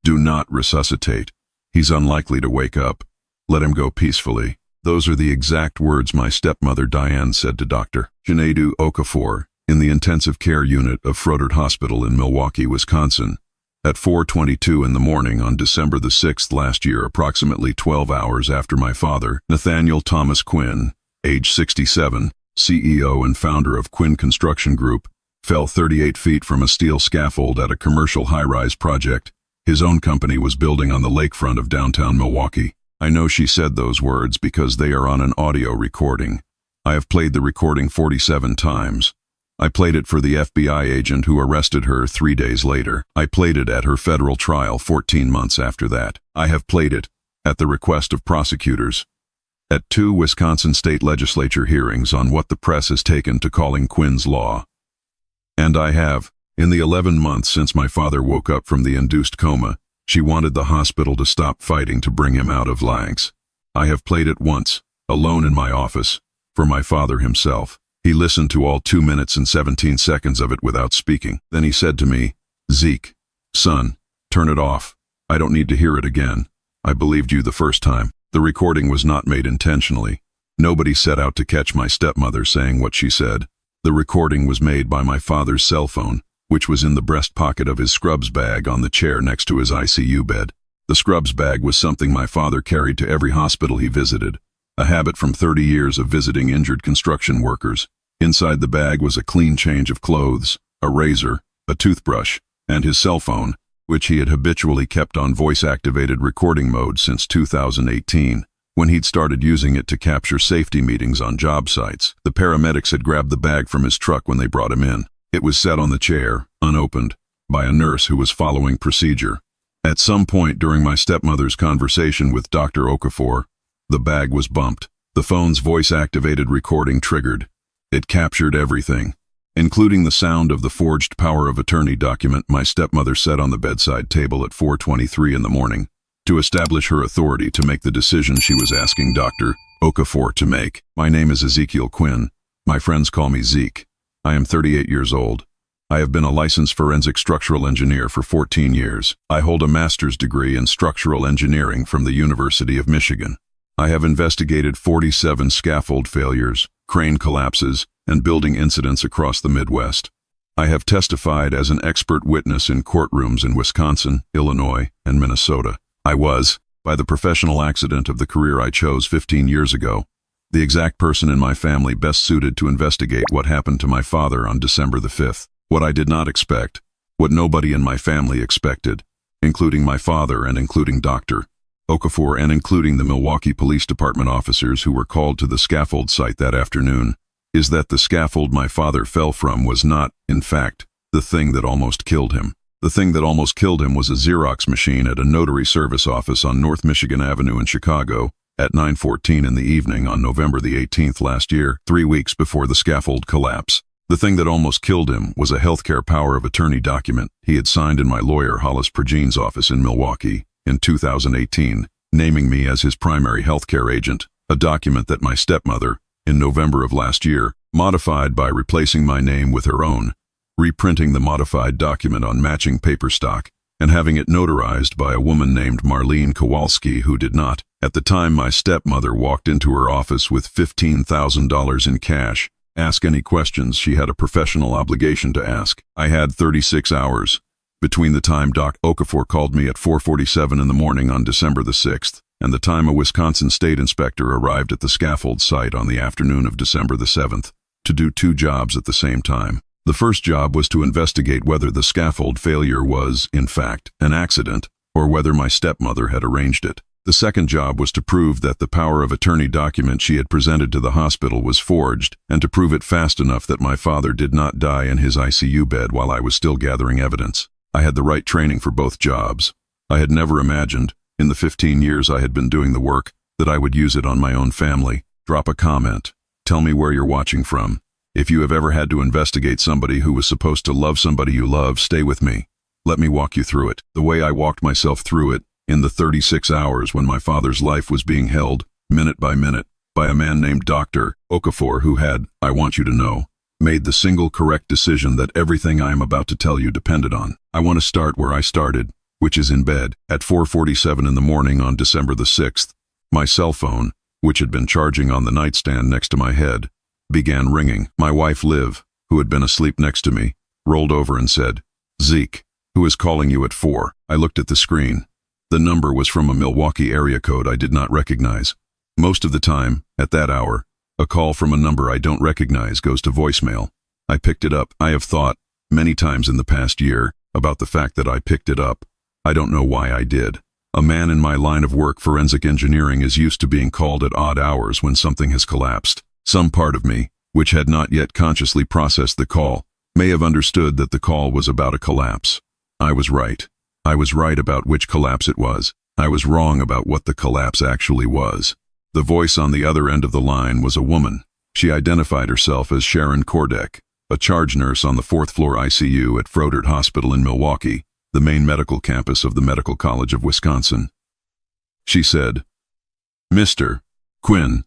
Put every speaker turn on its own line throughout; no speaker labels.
Do not resuscitate. He's unlikely to wake up. Let him go peacefully. Those are the exact words my stepmother Diane said to Dr. Sinedu Okafor in the intensive care unit of Froedtert Hospital in Milwaukee, Wisconsin, at 4:22 in the morning on December the 6th last year, approximately 12 hours after my father, Nathaniel Thomas Quinn, age 67, CEO and founder of Quinn Construction Group, fell 38 feet from a steel scaffold at a commercial high-rise project his own company was building on the lakefront of downtown Milwaukee. I know she said those words because they are on an audio recording. I have played the recording 47 times. I played it for the FBI agent who arrested her 3 days later. I played it at her federal trial 14 months after that. I have played it, at the request of prosecutors, at 2 Wisconsin state legislature hearings on what the press has taken to calling Quinn's Law. And I have, in the 11 months since my father woke up from the induced coma, she wanted the hospital to stop fighting to bring him out of Lanx. I have played it once, alone in my office, for my father himself. He listened to all 2 minutes and 17 seconds of it without speaking. Then he said to me, "Zeke, son, turn it off. I don't need to hear it again. I believed you the first time." The recording was not made intentionally. Nobody set out to catch my stepmother saying what she said. The recording was made by my father's cell phone, which was in the breast pocket of his scrubs bag on the chair next to his ICU bed. The scrubs bag was something my father carried to every hospital he visited, a habit from 30 years of visiting injured construction workers. Inside the bag was a clean change of clothes, a razor, a toothbrush, and his cell phone, which he had habitually kept on voice-activated recording mode since 2018, when he'd started using it to capture safety meetings on job sites. The paramedics had grabbed the bag from his truck when they brought him in. It was set on the chair, unopened, by a nurse who was following procedure. At some point during my stepmother's conversation with Dr. Okafor, the bag was bumped. The phone's voice-activated recording triggered. It captured everything, including the sound of the forged power of attorney document my stepmother set on the bedside table at 4:23 in the morning, to establish her authority to make the decision she was asking Dr. Okafor to make. My name is Ezekiel Quinn. My friends call me Zeke. I am 38 years old. I have been a licensed forensic structural engineer for 14 years. I hold a master's degree in structural engineering from the University of Michigan. I have investigated 47 scaffold failures, crane collapses, and building incidents across the Midwest. I have testified as an expert witness in courtrooms in Wisconsin, Illinois, and Minnesota. I was, by the professional accident of the career I chose 15 years ago, the exact person in my family best suited to investigate what happened to my father on December the 5th. What I did not expect, what nobody in my family expected, including my father and including Dr. Okafor and including the Milwaukee Police Department officers who were called to the scaffold site that afternoon, is that the scaffold my father fell from was not, in fact, the thing that almost killed him. The thing that almost killed him was a Xerox machine at a notary service office on North Michigan Avenue in Chicago at 9:14 in the evening on November the 18th last year, 3 weeks before the scaffold collapse. The thing that almost killed him was a healthcare power of attorney document he had signed in my lawyer Hollis Prejean's office in Milwaukee in 2018, naming me as his primary healthcare agent, a document that my stepmother, in November of last year, modified by replacing my name with her own, reprinting the modified document on matching paper stock, and having it notarized by a woman named Marlene Kowalski who did not. At the time my stepmother walked into her office with $15,000 in cash, ask any questions she had a professional obligation to ask. I had 36 hours between the time Doc Okafor called me at 4:47 in the morning on December the 6th and the time a Wisconsin state inspector arrived at the scaffold site on the afternoon of December the 7th to do 2 jobs at the same time. The first job was to investigate whether the scaffold failure was, in fact, an accident or whether my stepmother had arranged it. The second job was to prove that the power of attorney document she had presented to the hospital was forged and to prove it fast enough that my father did not die in his ICU bed while I was still gathering evidence. I had the right training for both jobs. I had never imagined, in the 15 years I had been doing the work, that I would use it on my own family. Drop a comment. Tell me where you're watching from. If you have ever had to investigate somebody who was supposed to love somebody you love, stay with me. Let me walk you through it. The way I walked myself through it, in the 36 hours when my father's life was being held, minute by minute, by a man named Dr. Okafor who had, I want you to know, made the single correct decision that everything I am about to tell you depended on. I want to start where I started, which is in bed. At 4:47 in the morning on December the 6th, my cell phone, which had been charging on the nightstand next to my head, began ringing. My wife Liv, who had been asleep next to me, rolled over and said, "Zeke, who is calling you at 4?" I looked at the screen. The number was from a Milwaukee area code I did not recognize. Most of the time, at that hour, a call from a number I don't recognize goes to voicemail. I picked it up. I have thought, many times in the past year, about the fact that I picked it up. I don't know why I did. A man in my line of work, forensic engineering, is used to being called at odd hours when something has collapsed. Some part of me, which had not yet consciously processed the call, may have understood that the call was about a collapse. I was right. I was right about which collapse it was. I was wrong about what the collapse actually was. The voice on the other end of the line was a woman. She identified herself as Sharon Kordek, a charge nurse on the 4th floor ICU at Froedtert Hospital in Milwaukee, the main medical campus of the Medical College of Wisconsin. She said, "Mr. Quinn,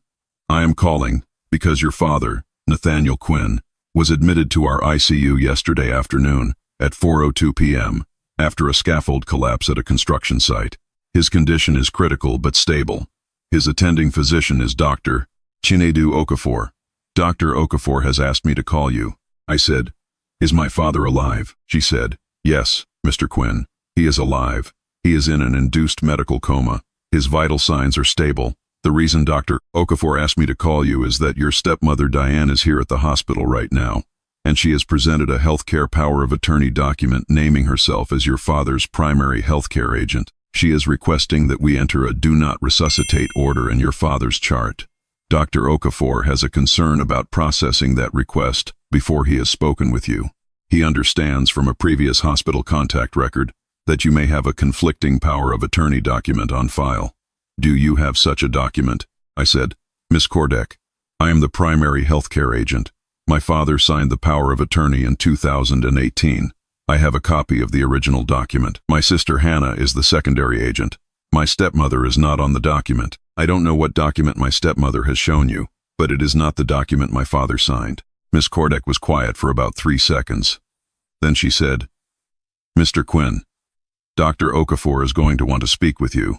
I am calling because your father, Nathaniel Quinn, was admitted to our ICU yesterday afternoon at 4:02 p.m. after a scaffold collapse at a construction site. His condition is critical but stable. His attending physician is Dr. Chinedu Okafor. Dr. Okafor has asked me to call you." I said, "Is my father alive?" She said, "Yes, Mr. Quinn. He is alive. He is in an induced medical coma. His vital signs are stable. The reason Dr. Okafor asked me to call you is that your stepmother Diane is here at the hospital right now, and she has presented a healthcare power of attorney document naming herself as your father's primary healthcare agent. She is requesting that we enter a do not resuscitate order in your father's chart. Dr. Okafor has a concern about processing that request before he has spoken with you. He understands from a previous hospital contact record that you may have a conflicting power of attorney document on file. Do you have such a document?" I said, "Miss Kordek, I am the primary healthcare agent. My father signed the power of attorney in 2018. I have a copy of the original document. My sister Hannah is the secondary agent. My stepmother is not on the document. I don't know what document my stepmother has shown you, but it is not the document my father signed." Miss Kordek was quiet for about 3 seconds. Then she said, "Mr. Quinn, Dr. Okafor is going to want to speak with you.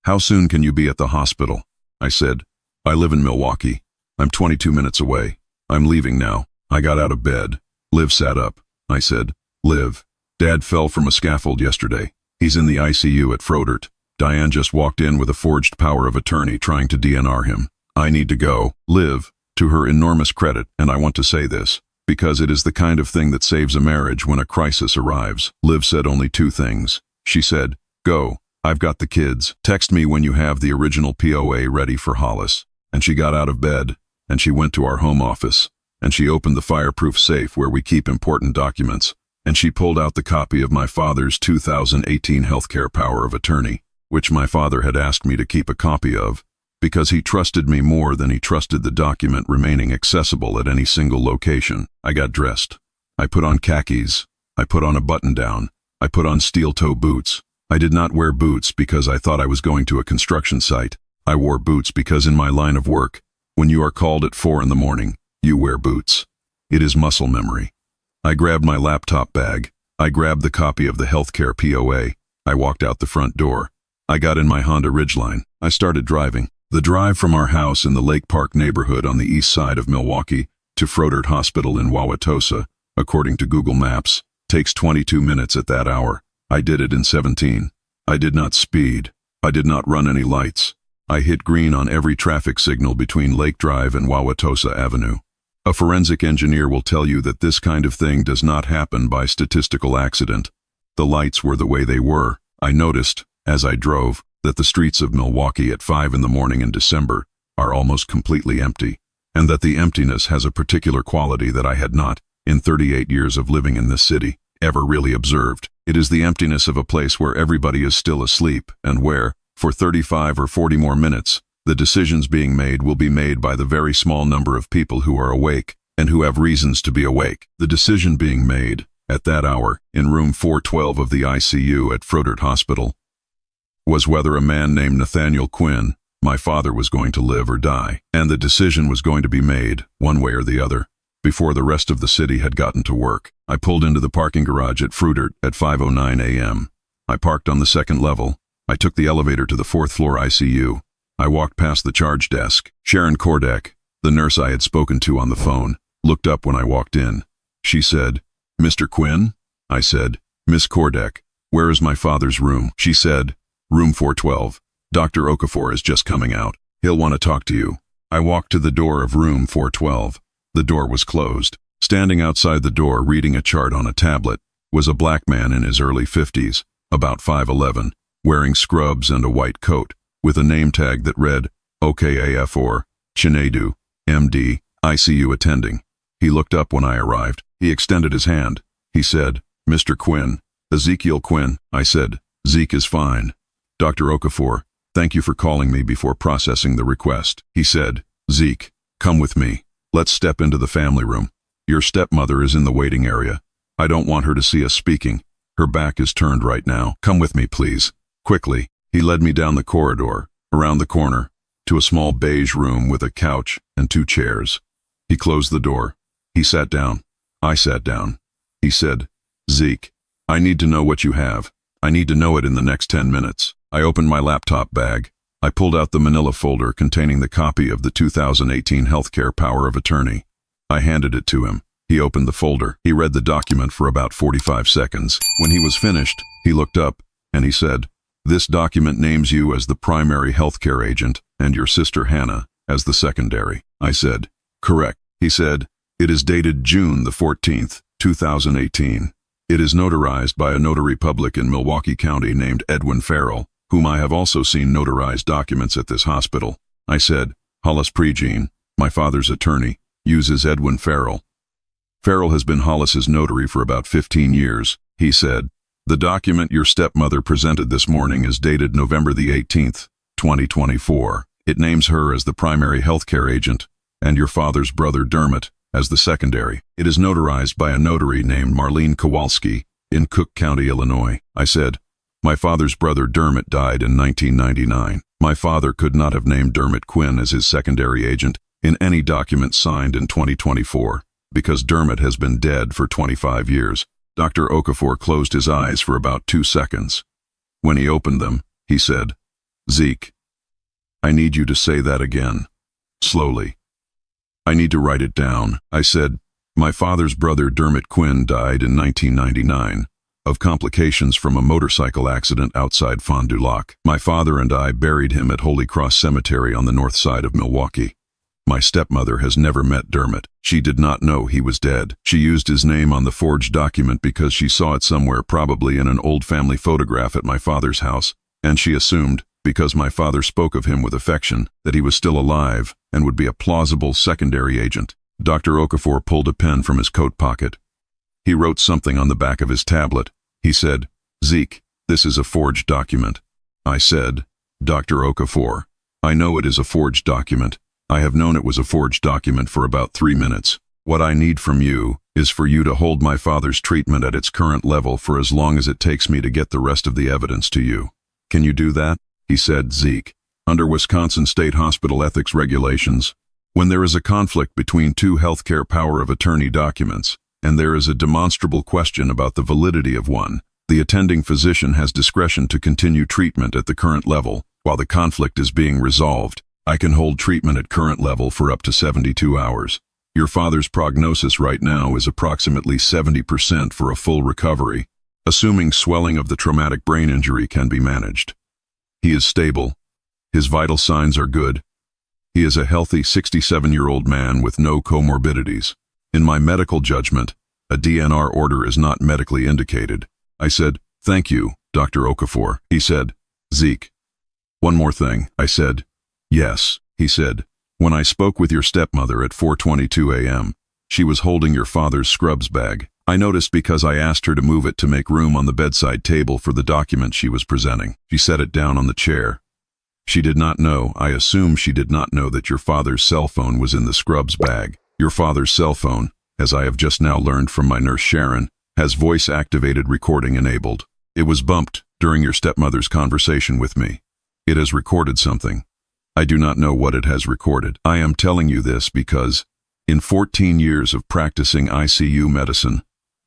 How soon can you be at the hospital?" I said, "I live in Milwaukee. I'm 22 minutes away. I'm leaving now." I got out of bed. Liv sat up. I said, "Liv, Dad fell from a scaffold yesterday. He's in the ICU at Froedtert. Diane just walked in with a forged power of attorney trying to DNR him. I need to go." Liv, to her enormous credit, and I want to say this, because it is the kind of thing that saves a marriage when a crisis arrives, Liv said only 2 things. She said, "Go. I've got the kids. Text me when you have the original POA ready for Hollis." And she got out of bed, and she went to our home office, and she opened the fireproof safe where we keep important documents, and she pulled out the copy of my father's 2018 healthcare power of attorney, which my father had asked me to keep a copy of, because he trusted me more than he trusted the document remaining accessible at any single location. I got dressed. I put on khakis. I put on a button-down. I put on steel-toe boots. I did not wear boots because I thought I was going to a construction site. I wore boots because in my line of work, when you are called at 4 in the morning, you wear boots. It is muscle memory. I grabbed my laptop bag. I grabbed the copy of the healthcare POA. I walked out the front door. I got in my Honda Ridgeline. I started driving. The drive from our house in the Lake Park neighborhood on the east side of Milwaukee to Froedtert Hospital in Wauwatosa, according to Google Maps, takes 22 minutes at that hour. I did it in 17. I did not speed. I did not run any lights. I hit green on every traffic signal between Lake Drive and Wauwatosa Avenue. A forensic engineer will tell you that this kind of thing does not happen by statistical accident. The lights were the way they were. I noticed, as I drove, that the streets of Milwaukee at 5 in the morning in December are almost completely empty, and that the emptiness has a particular quality that I had not, in 38 years of living in this city, ever really observed. It is the emptiness of a place where everybody is still asleep, and where, for 35 or 40 more minutes, the decisions being made will be made by the very small number of people who are awake, and who have reasons to be awake. The decision being made, at that hour, in room 412 of the ICU at Froedtert Hospital, was whether a man named Nathaniel Quinn, my father, was going to live or die. And the decision was going to be made, one way or the other, before the rest of the city had gotten to work. I pulled into the parking garage at Froedtert at 5:09 a.m. I parked on the second level. I took the elevator to the fourth floor ICU. I walked past the charge desk. Sharon Kordek, the nurse I had spoken to on the phone, looked up when I walked in. She said, "Mr. Quinn?" I said, "Miss Kordek, where is my father's room?" She said, "Room 412. Dr. Okafor is just coming out. He'll want to talk to you." I walked to the door of room 412. The door was closed. Standing outside the door reading a chart on a tablet was a black man in his early 50s, about 5'11", wearing scrubs and a white coat, with a name tag that read OKAF4, Chinedu, MD, ICU attending. He looked up when I arrived. He extended his hand. He said, "Mr. Quinn." "Ezekiel Quinn." I said, "Zeke is fine." "Dr. Okafor, thank you for calling me before processing the request." He said, "Zeke, come with me. Let's step into the family room. Your stepmother is in the waiting area. I don't want her to see us speaking. Her back is turned right now. Come with me, please." Quickly, he led me down the corridor, around the corner, to a small beige room with a couch and 2 chairs. He closed the door. He sat down. I sat down. He said, "Zeke, I need to know what you have. I need to know it in the next 10 minutes. I opened my laptop bag. I pulled out the manila folder containing the copy of the 2018 Healthcare Power of Attorney. I handed it to him. He opened the folder. He read the document for about 45 seconds. When he was finished, he looked up and he said, "This document names you as the primary healthcare agent and your sister Hannah as the secondary." I said, "Correct." He said, "It is dated June the 14th, 2018. It is notarized by a notary public in Milwaukee County named Edwin Farrell, whom I have also seen notarize documents at this hospital." I said, "Hollis Pregene, my father's attorney, uses Edwin Farrell. Farrell has been Hollis's notary for about 15 years. He said, "The document your stepmother presented this morning is dated November the 18th, 2024. It names her as the primary healthcare agent and your father's brother Dermot as the secondary. It is notarized by a notary named Marlene Kowalski in Cook County, Illinois." I said, "My father's brother Dermot died in 1999. My father could not have named Dermot Quinn as his secondary agent in any document signed in 2024 because Dermot has been dead for 25 years. Dr. Okafor closed his eyes for about 2 seconds. When he opened them, he said, "Zeke, I need you to say that again, slowly. I need to write it down." I said, "My father's brother Dermot Quinn died in 1999 of complications from a motorcycle accident outside Fond du Lac. My father and I buried him at Holy Cross Cemetery on the north side of Milwaukee. My stepmother has never met Dermot. She did not know he was dead. She used his name on the forged document because she saw it somewhere, probably in an old family photograph at my father's house, and she assumed, because my father spoke of him with affection, that he was still alive and would be a plausible secondary agent." Dr. Okafor pulled a pen from his coat pocket. He wrote something on the back of his tablet. He said, "Zeke, this is a forged document." I said, "Dr. Okafor, I know it is a forged document. I have known it was a forged document for about 3 minutes. What I need from you is for you to hold my father's treatment at its current level for as long as it takes me to get the rest of the evidence to you. Can you do that?" He said, "Zeke, under Wisconsin State Hospital ethics regulations, when there is a conflict between 2 healthcare power of attorney documents, and there is a demonstrable question about the validity of one, the attending physician has discretion to continue treatment at the current level while the conflict is being resolved. I can hold treatment at current level for up to 72 hours. Your father's prognosis right now is approximately 70% for a full recovery, assuming swelling of the traumatic brain injury can be managed. He is stable. His vital signs are good. He is a healthy 67-year-old man with no comorbidities. In my medical judgment, a DNR order is not medically indicated." I said, "Thank you, Dr. Okafor." He said, "Zeke, one more thing." I said, "Yes." He said, "When I spoke with your stepmother at 4:22 a.m., she was holding your father's scrubs bag. I noticed because I asked her to move it to make room on the bedside table for the document she was presenting. She set it down on the chair. She did not know, I assume she did not know, that your father's cell phone was in the scrubs bag. Your father's cell phone, as I have just now learned from my nurse Sharon, has voice-activated recording enabled. It was bumped during your stepmother's conversation with me. It has recorded something. I do not know what it has recorded. I am telling you this because, in 14 years of practicing ICU medicine,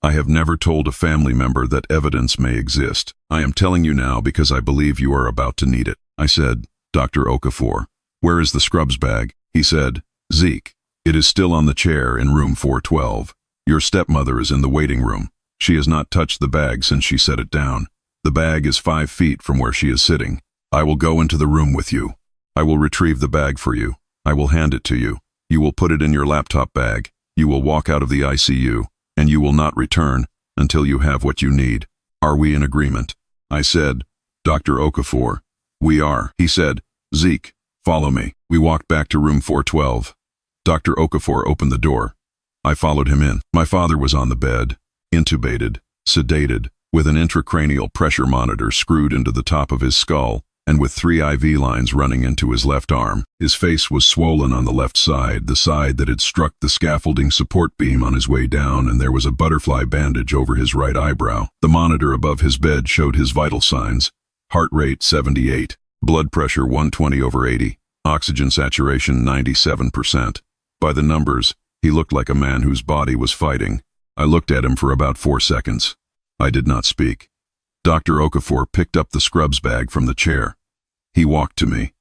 I have never told a family member that evidence may exist. I am telling you now because I believe you are about to need it. I said, Dr. Okafor, where is the scrubs bag? He said, Zeke, it is still on the chair in room 412. Your stepmother is in the waiting room. She has not touched the bag since she set it down. The bag is 5 feet from where she is sitting. I will go into the room with you. I will retrieve the bag for you. I will hand it to you. You will put it in your laptop bag. You will walk out of the ICU, and you will not return until you have what you need. Are we in agreement? I said, Dr. Okafor, we are. He said, Zeke, follow me. We walked back to room 412. Dr. Okafor opened the door. I followed him in. My father was on the bed, intubated, sedated, with an intracranial pressure monitor screwed into the top of his skull, and with 3 IV lines running into his left arm. His face was swollen on the left side, the side that had struck the scaffolding support beam on his way down, and there was a butterfly bandage over his right eyebrow. The monitor above his bed showed his vital signs. Heart rate 78, blood pressure 120/80, oxygen saturation 97%. By the numbers, he looked like a man whose body was fighting. I looked at him for about 4 seconds. I did not speak. Dr. Okafor picked up the scrubs bag from the chair. He walked to me.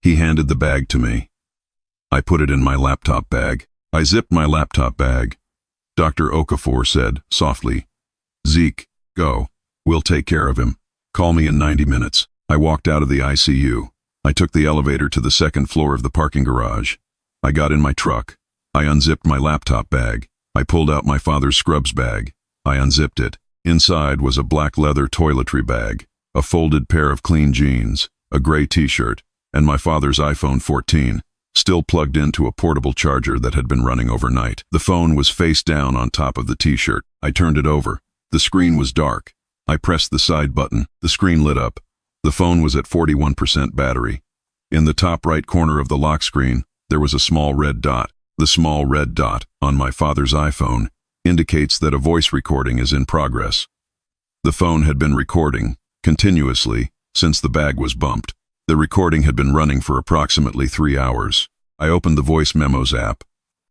He handed the bag to me. I put it in my laptop bag. I zipped my laptop bag. Dr. Okafor said, softly, Zeke, go. We'll take care of him. Call me in 90 minutes. I walked out of the ICU. I took the elevator to the 2nd floor of the parking garage. I got in my truck. I unzipped my laptop bag. I pulled out my father's scrubs bag. I unzipped it. Inside was a black leather toiletry bag, a folded pair of clean jeans, a gray t-shirt, and my father's iPhone 14, still plugged into a portable charger that had been running overnight. The phone was face down on top of the t-shirt. I turned it over. The screen was dark. I pressed the side button. The screen lit up. The phone was at 41% battery. In the top right corner of the lock screen, there was a small red dot. The small red dot on my father's iPhone indicates that a voice recording is in progress. The phone had been recording, continuously, since the bag was bumped. The recording had been running for approximately 3 hours. I opened the voice memos app.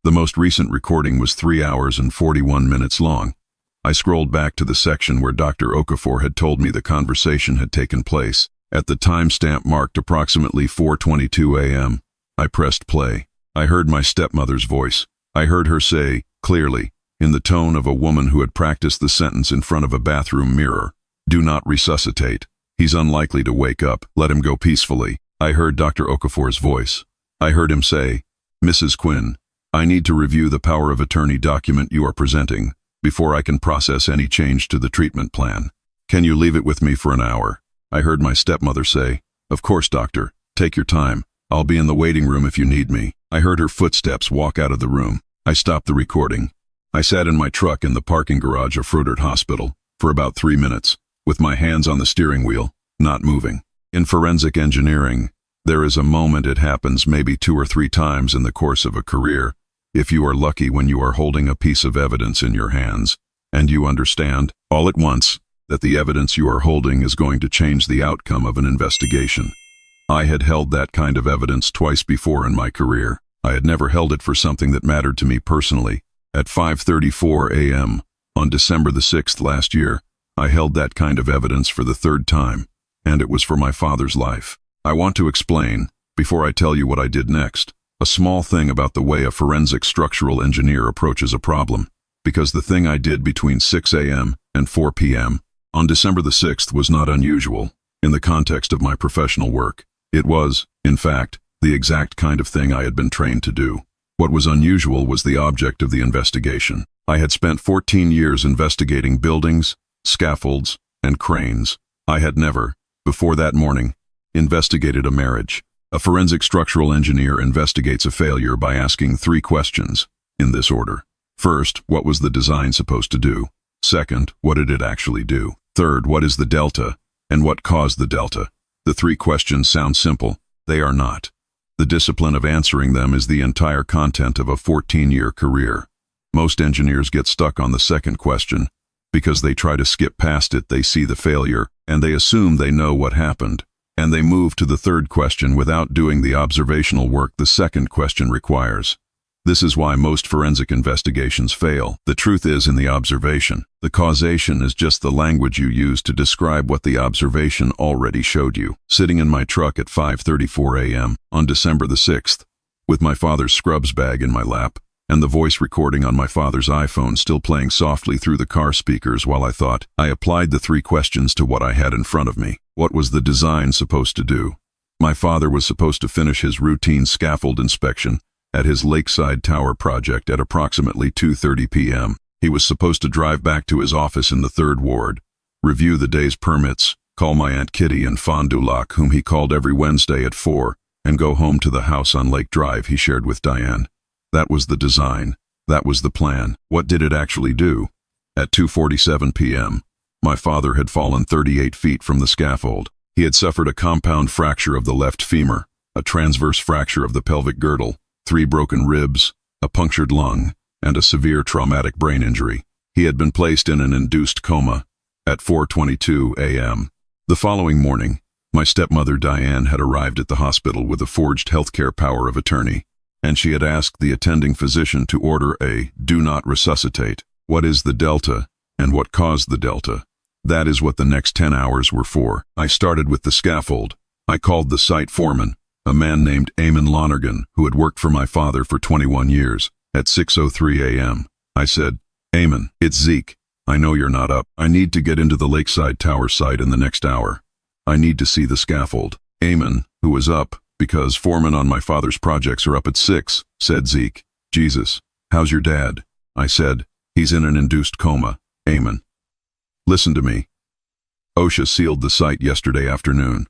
The most recent recording was 3 hours and 41 minutes long. I scrolled back to the section where Dr. Okafor had told me the conversation had taken place. At the timestamp marked approximately 4:22 a.m., I pressed play. I heard my stepmother's voice. I heard her say, clearly, in the tone of a woman who had practiced the sentence in front of a bathroom mirror, do not resuscitate. He's unlikely to wake up. Let him go peacefully. I heard Dr. Okafor's voice. I heard him say, Mrs. Quinn, I need to review the power of attorney document you are presenting before I can process any change to the treatment plan. Can you leave it with me for an hour? I heard my stepmother say, of course, doctor. Take your time. I'll be in the waiting room if you need me. I heard her footsteps walk out of the room. I stopped the recording. I sat in my truck in the parking garage of Froedtert Hospital for about 3 minutes, with my hands on the steering wheel, not moving. In forensic engineering, there is a moment it happens maybe 2 or 3 times in the course of a career, if you are lucky, when you are holding a piece of evidence in your hands, and you understand, all at once, that the evidence you are holding is going to change the outcome of an investigation. I had held that kind of evidence twice before in my career. I had never held it for something that mattered to me personally. At 5:34 a.m. on December the 6th last year, I held that kind of evidence for the 3rd time, and it was for my father's life. I want to explain, before I tell you what I did next, a small thing about the way a forensic structural engineer approaches a problem, because the thing I did between 6 a.m. and 4 p.m. on December the 6th was not unusual in the context of my professional work. It was, in fact, the exact kind of thing I had been trained to do. What was unusual was the object of the investigation. I had spent 14 years investigating buildings, scaffolds, and cranes. I had never, before that morning, investigated a marriage. A forensic structural engineer investigates a failure by asking 3 questions, in this order. First, what was the design supposed to do? Second, what did it actually do? Third, what is the delta, and what caused the delta? The 3 questions sound simple. They are not. The discipline of answering them is the entire content of a 14-year career. Most engineers get stuck on the second question. Because they try to skip past it, they see the failure, and they assume they know what happened, and they move to the third question without doing the observational work the second question requires. This is why most forensic investigations fail. The truth is in the observation. The causation is just the language you use to describe what the observation already showed you. Sitting in my truck at 5:34 a.m. on December the 6th, with my father's scrubs bag in my lap, and the voice recording on my father's iPhone still playing softly through the car speakers while I thought, I applied the 3 questions to what I had in front of me. What was the design supposed to do? My father was supposed to finish his routine scaffold inspection at his Lakeside Tower project at approximately 2:30 p.m. He was supposed to drive back to his office in the 3rd Ward, review the day's permits, call my Aunt Kitty in Fond du Lac, whom he called every Wednesday at 4, and go home to the house on Lake Drive he shared with Diane. That was the design. That was the plan. What did it actually do? At 2:47 p.m., my father had fallen 38 feet from the scaffold. He had suffered a compound fracture of the left femur, a transverse fracture of the pelvic girdle, 3 broken ribs, a punctured lung, and a severe traumatic brain injury. He had been placed in an induced coma at 4:22 a.m. The following morning, my stepmother Diane had arrived at the hospital with a forged healthcare power of attorney, and she had asked the attending physician to order a "do not resuscitate." What is the delta, and what caused the delta? That is what the next 10 hours were for. I started with the scaffold. I called the site foreman, a man named Eamon Lonergan, who had worked for my father for 21 years, at 6:03 a.m. I said, Eamon, it's Zeke. I know you're not up. I need to get into the Lakeside Tower site in the next hour. I need to see the scaffold. Eamon, who was up, because foremen on my father's projects are up at 6, said Zeke, Jesus, how's your dad? I said, he's in an induced coma. Eamon, listen to me. OSHA sealed the site yesterday afternoon.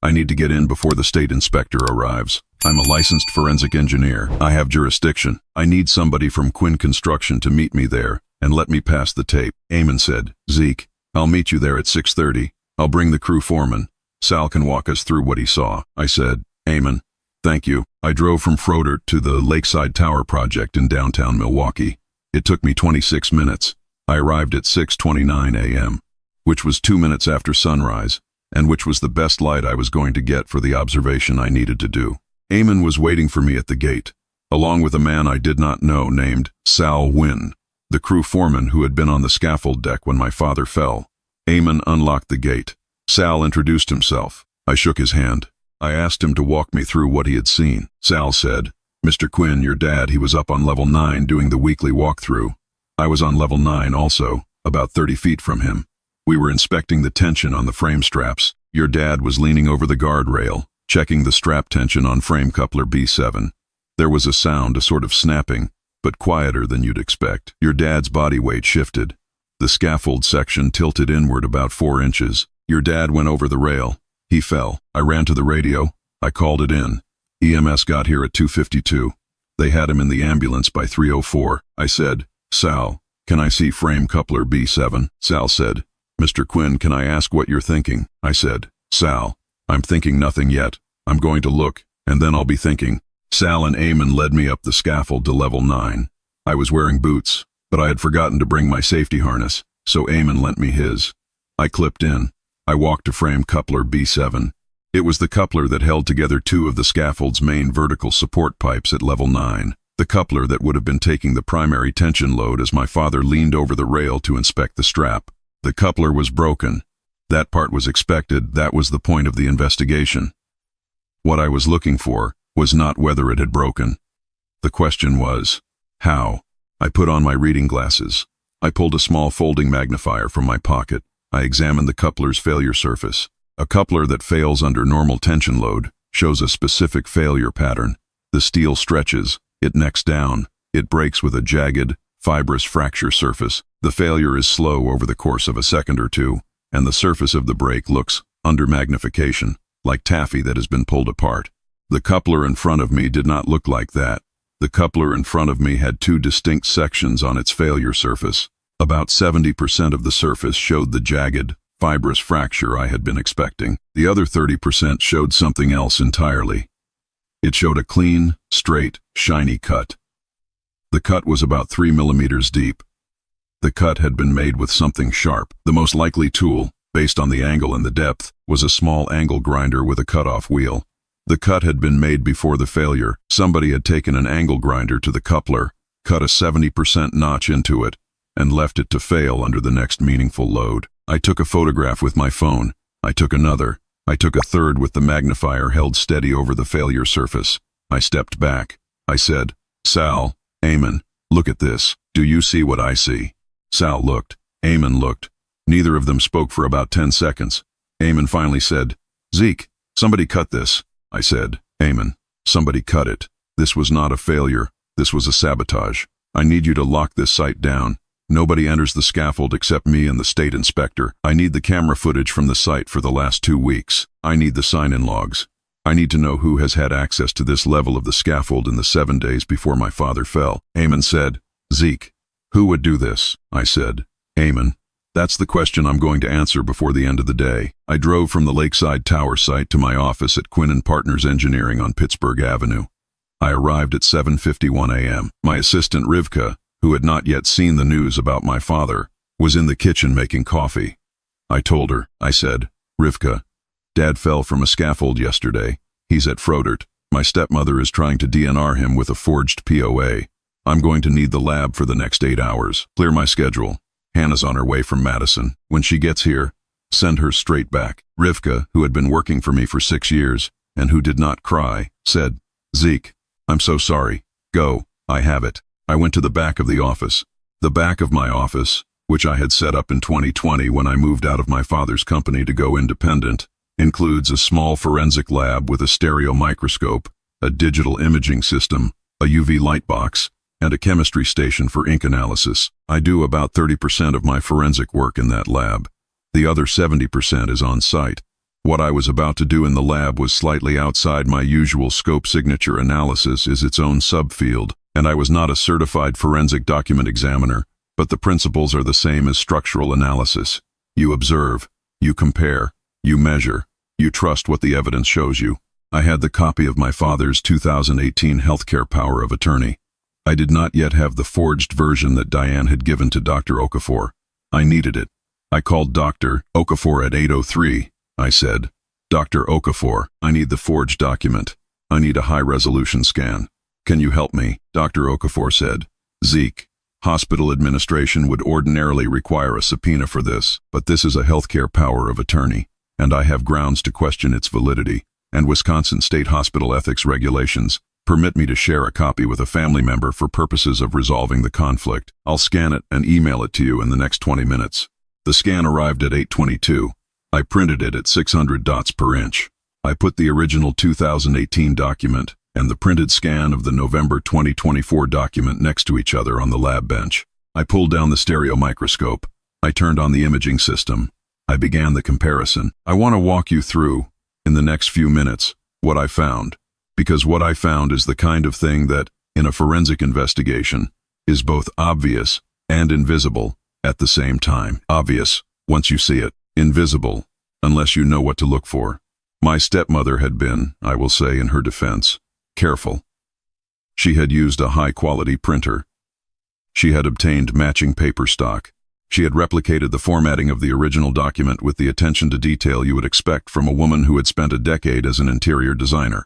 I need to get in before the state inspector arrives. I'm a licensed forensic engineer. I have jurisdiction. I need somebody from Quinn Construction to meet me there and let me pass the tape. Eamon said, Zeke, I'll meet you there at 6:30. I'll bring the crew foreman. Sal can walk us through what he saw. I said, Eamon, thank you. I drove from Froedtert to the Lakeside Tower project in downtown Milwaukee. It took me 26 minutes. I arrived at 6:29 a.m., which was 2 minutes after sunrise, and which was the best light I was going to get for the observation I needed to do. Eamon was waiting for me at the gate, along with a man I did not know named Sal Wynn, the crew foreman who had been on the scaffold deck when my father fell. Eamon unlocked the gate. Sal introduced himself. I shook his hand. I asked him to walk me through what he had seen. Sal said, Mr. Quinn, your dad, he was up on level 9 doing the weekly walkthrough. I was on level 9 also, about 30 feet from him. We were inspecting the tension on the frame straps. Your dad was leaning over the guardrail, checking the strap tension on frame coupler B7. There was a sound, a sort of snapping, but quieter than you'd expect. Your dad's body weight shifted. The scaffold section tilted inward about 4 inches. Your dad went over the rail. He fell. I ran to the radio. I called it in. EMS got here at 2:52. They had him in the ambulance by 3:04. I said, Sal, can I see frame coupler B7? Sal said, Mr. Quinn, can I ask what you're thinking? I said, Sal, I'm thinking nothing yet. I'm going to look, and then I'll be thinking. Sal and Eamon led me up the scaffold to level 9. I was wearing boots, but I had forgotten to bring my safety harness, so Eamon lent me his. I clipped in. I walked to frame coupler B7. It was the coupler that held together 2 of the scaffold's main vertical support pipes at level 9. The coupler that would have been taking the primary tension load as my father leaned over the rail to inspect the strap. The coupler was broken. That part was expected. That was the point of the investigation. What I was looking for was not whether it had broken. The question was, how? I put on my reading glasses. I pulled a small folding magnifier from my pocket. I examined the coupler's failure surface. A coupler that fails under normal tension load shows a specific failure pattern. The steel stretches, it necks down, it breaks with a jagged, fibrous fracture surface. The failure is slow over the course of a second or two, and the surface of the break looks, under magnification, like taffy that has been pulled apart. The coupler in front of me did not look like that. The coupler in front of me had 2 distinct sections on its failure surface. About 70% of the surface showed the jagged, fibrous fracture I had been expecting. The other 30% showed something else entirely. It showed a clean, straight, shiny cut. The cut was about 3 millimeters deep. The cut had been made with something sharp. The most likely tool, based on the angle and the depth, was a small angle grinder with a cut-off wheel. The cut had been made before the failure. Somebody had taken an angle grinder to the coupler, cut a 70% notch into it, and left it to fail under the next meaningful load. I took a photograph with my phone. I took another. I took a third with the magnifier held steady over the failure surface. I stepped back. I said, "Sal, Eamon, look at this. Do you see what I see?" Sal looked. Eamon looked. Neither of them spoke for about 10 seconds. Eamon finally said, "Zeke, somebody cut this." I said, "Eamon, somebody cut it. This was not a failure. This was a sabotage. I need you to lock this site down. Nobody enters the scaffold except me and the state inspector. I need the camera footage from the site for the last 2 weeks. I need the sign-in logs. I need to know who has had access to this level of the scaffold in the 7 days before my father fell." Eamon said, "Zeke, who would do this?" I said, "Eamon, that's the question I'm going to answer before the end of the day." I drove from the Lakeside Tower site to my office at Quinn & Partners Engineering on Pittsburgh Avenue. I arrived at 7:51 a.m. My assistant Rivka, who had not yet seen the news about my father, was in the kitchen making coffee. I told her, I said, "Rivka, Dad fell from a scaffold yesterday. He's at Frodert. My stepmother is trying to DNR him with a forged POA. I'm going to need the lab for the next 8 hours. Clear my schedule. Hannah's on her way from Madison. When she gets here, send her straight back." Rivka, who had been working for me for 6 years, and who did not cry, said, "Zeke, I'm so sorry. Go, I have it." I went to the back of the office. The back of my office, which I had set up in 2020 when I moved out of my father's company to go independent, includes a small forensic lab with a stereo microscope, a digital imaging system, a UV light box, and a chemistry station for ink analysis. I do about 30% of my forensic work in that lab. The other 70% is on site. What I was about to do in the lab was slightly outside my usual scope. Signature analysis is its own subfield, and I was not a certified forensic document examiner, but the principles are the same as structural analysis. You observe, you compare, you measure, you trust what the evidence shows you. I had the copy of my father's 2018 healthcare power of attorney. I did not yet have the forged version that Diane had given to Dr. Okafor. I needed it. I called Dr. Okafor at 8:03. I said, "Dr. Okafor, I need the forged document. I need a high-resolution scan. Can you help me?" Dr. Okafor said, "Zeke, hospital administration would ordinarily require a subpoena for this, but this is a healthcare power of attorney, and I have grounds to question its validity, and Wisconsin state hospital ethics regulations permit me to share a copy with a family member for purposes of resolving the conflict. I'll scan it and email it to you in the next 20 minutes. The scan arrived at 8:22. I printed it at 600 dots per inch. I put the original 2018 document and the printed scan of the November 2024 document next to each other on the lab bench. I pulled down the stereo microscope. I turned on the imaging system. I began the comparison. I want to walk you through, in the next few minutes, what I found, because what I found is the kind of thing that, in a forensic investigation, is both obvious and invisible at the same time. Obvious, once you see it. Invisible, unless you know what to look for. My stepmother had been, I will say in her defense, careful. She had used a high-quality printer. She had obtained matching paper stock. She had replicated the formatting of the original document with the attention to detail you would expect from a woman who had spent a decade as an interior designer.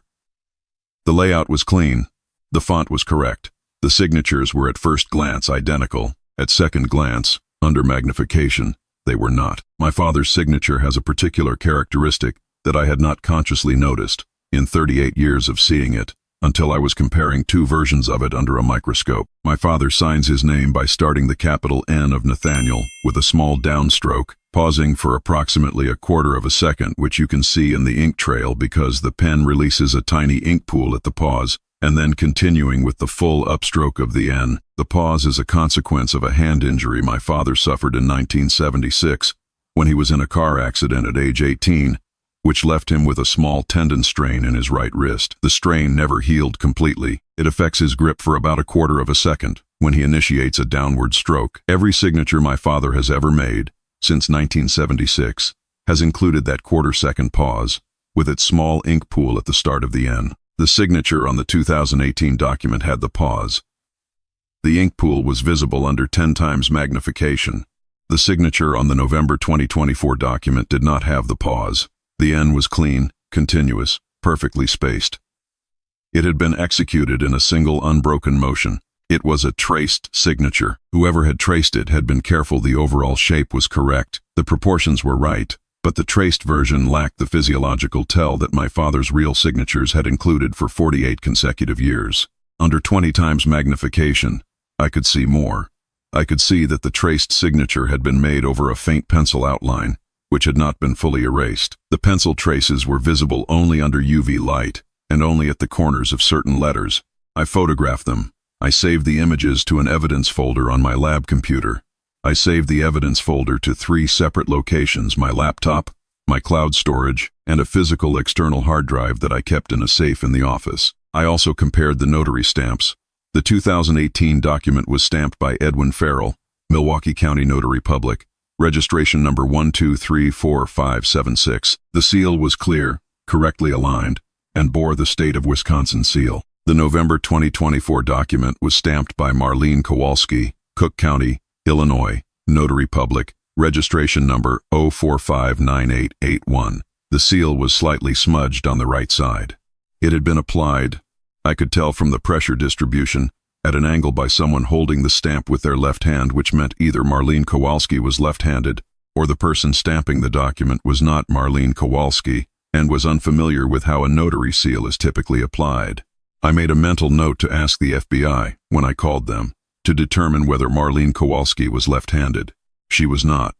The layout was clean. The font was correct. The signatures were at first glance identical. At second glance, under magnification, they were not. My father's signature has a particular characteristic that I had not consciously noticed in 38 years of seeing it, until I was comparing 2 versions of it under a microscope. My father signs his name by starting the capital N of Nathaniel with a small downstroke, pausing for approximately a quarter of a second, which you can see in the ink trail because the pen releases a tiny ink pool at the pause, and then continuing with the full upstroke of the N. The pause is a consequence of a hand injury my father suffered in 1976 when he was in a car accident at age 18, which left him with a small tendon strain in his right wrist. The strain never healed completely. It affects his grip for about a quarter of a second when he initiates a downward stroke. Every signature my father has ever made, since 1976, has included that quarter-second pause, with its small ink pool at the start of the N. The signature on the 2018 document had the pause. The ink pool was visible under 10 times magnification. The signature on the November 2024 document did not have the pause. The N was clean, continuous, perfectly spaced. It had been executed in a single unbroken motion. It was a traced signature. Whoever had traced it had been careful the overall shape was correct, the proportions were right, but the traced version lacked the physiological tell that my father's real signatures had included for 48 consecutive years. Under 20 times magnification, I could see more. I could see that the traced signature had been made over a faint pencil outline, which had not been fully erased. The pencil traces were visible only under UV light, and only at the corners of certain letters. I photographed them. I saved the images to an evidence folder on my lab computer. I saved the evidence folder to 3 separate locations: my laptop, my cloud storage, and a physical external hard drive that I kept in a safe in the office. I also compared the notary stamps. The 2018 document was stamped by Edwin Farrell, Milwaukee County Notary Public, registration number 1234576. The seal was clear, correctly aligned, and bore the state of Wisconsin seal. The November 2024 document was stamped by Marlene Kowalski, Cook County, Illinois, Notary Public, registration number 0459881. The seal was slightly smudged on the right side. It had been applied, I could tell from the pressure distribution, at an angle by someone holding the stamp with their left hand, which meant either Marlene Kowalski was left-handed, or the person stamping the document was not Marlene Kowalski, and was unfamiliar with how a notary seal is typically applied. I made a mental note to ask the FBI, when I called them, to determine whether Marlene Kowalski was left-handed. She was not.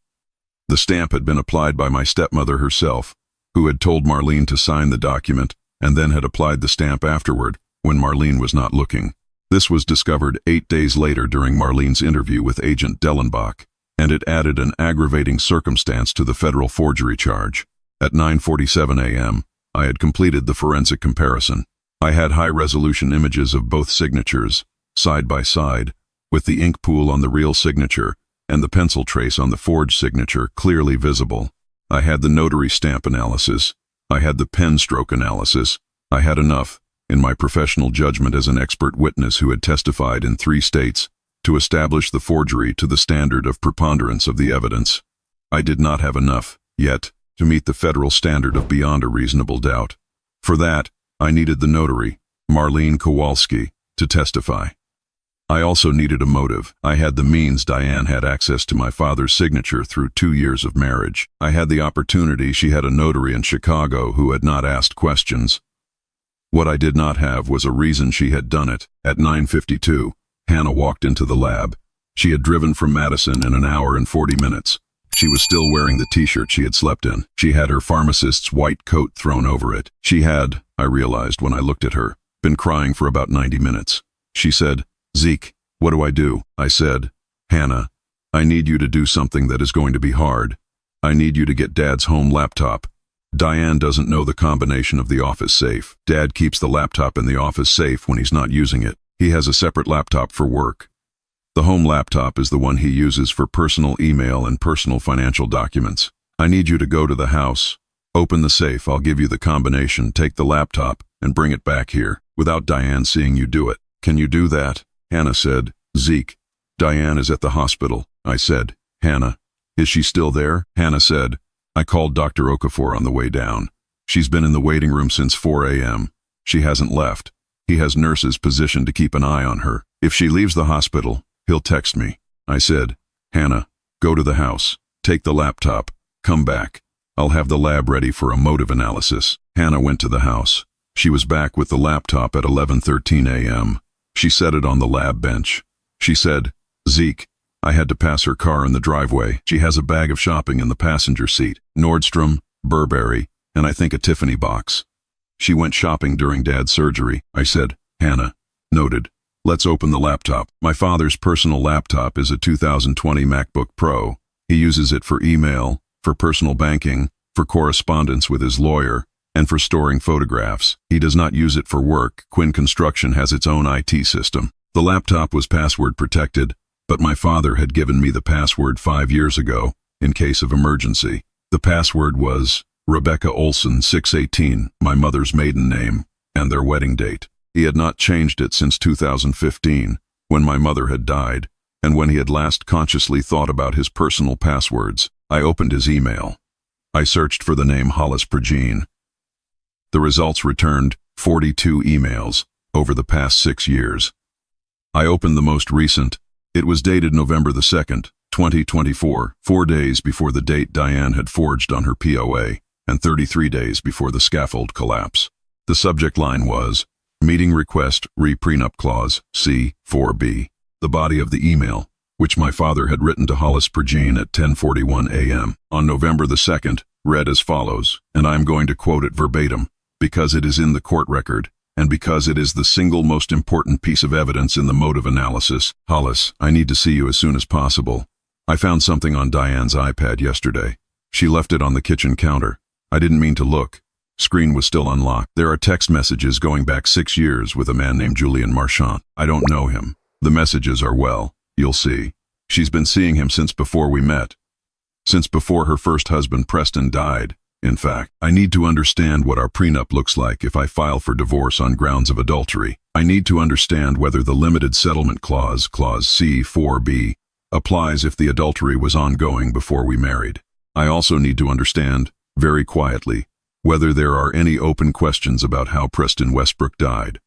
The stamp had been applied by my stepmother herself, who had told Marlene to sign the document and then had applied the stamp afterward when Marlene was not looking. This was discovered 8 days later during Marlene's interview with Agent Dellenbach, and it added an aggravating circumstance to the federal forgery charge. At 9:47 a.m., I had completed the forensic comparison. I had high-resolution images of both signatures, side by side, with the ink pool on the real signature and the pencil trace on the forged signature clearly visible. I had the notary stamp analysis. I had the pen stroke analysis. I had enough, in my professional judgment as an expert witness who had testified in 3 states, to establish the forgery to the standard of preponderance of the evidence. I did not have enough, yet, to meet the federal standard of beyond a reasonable doubt. For that, I needed the notary, Marlene Kowalski, to testify. I also needed a motive. I had the means. Diane had access to my father's signature through 2 years of marriage. I had the opportunity. She had a notary in Chicago who had not asked questions. What I did not have was a reason she had done it. At 9:52, Hannah walked into the lab. She had driven from Madison in 1 hour and 40 minutes. She was still wearing the t-shirt she had slept in. She had her pharmacist's white coat thrown over it. She had, I realized when I looked at her, been crying for about 90 minutes. She said, "Zeke, what do I do?" I said, "Hannah, I need you to do something that is going to be hard. I need you to get Dad's home laptop. Diane doesn't know the combination of the office safe. Dad keeps the laptop in the office safe when he's not using it. He has a separate laptop for work. The home laptop is the one he uses for personal email and personal financial documents. I need you to go to the house, open the safe, I'll give you the combination, take the laptop, and bring it back here, without Diane seeing you do it. Can you do that?" Hannah said, "Zeke, Diane is at the hospital." I said, "Hannah, is she still there?" Hannah said, "I called Dr. Okafor on the way down. She's been in the waiting room since 4 a.m. She hasn't left. He has nurses positioned to keep an eye on her. If she leaves the hospital, he'll text me." I said, "Hannah, go to the house, take the laptop, come back. I'll have the lab ready for a motive analysis." Hannah went to the house. She was back with the laptop at 11:13 a.m. She set it on the lab bench. She said, "Zeke, I had to pass her car in the driveway. She has a bag of shopping in the passenger seat, Nordstrom, Burberry, and I think a Tiffany box. She went shopping during Dad's surgery." I said, "Hannah, noted. Let's open the laptop." My father's personal laptop is a 2020 MacBook Pro. He uses it for email, for personal banking, for correspondence with his lawyer, and for storing photographs. He does not use it for work. Quinn Construction has its own IT system. The laptop was password protected, but my father had given me the password 5 years ago, in case of emergency. The password was Rebecca Olson 618, my mother's maiden name, and their wedding date. He had not changed it since 2015, when my mother had died, and when he had last consciously thought about his personal passwords. I opened his email. I searched for the name Hollis Progene. The results returned 42 emails over the past 6 years. I opened the most recent. It was dated November the 2nd, 2024, 4 days before the date Diane had forged on her POA, and 33 days before the scaffold collapse. The subject line was, Meeting Request Re-Prenup Clause, C-4B. The body of the email, which my father had written to Hollis Pergine at 10:41 a.m. on November the 2nd, read as follows, and I am going to quote it verbatim, because it is in the court record, and because it is the single most important piece of evidence in the motive analysis. Hollis, I need to see you as soon as possible. I found something on Diane's iPad yesterday. She left it on the kitchen counter. I didn't mean to look. Screen was still unlocked. There are text messages going back 6 years with a man named Julian Marchant. I don't know him. The messages are, well, you'll see. She's been seeing him since before we met. Since before her first husband Preston died, in fact. I need to understand what our prenup looks like if I file for divorce on grounds of adultery. I need to understand whether the limited settlement clause, clause C-4B, applies if the adultery was ongoing before we married. I also need to understand, very quietly, whether there are any open questions about how Preston Westbrook died.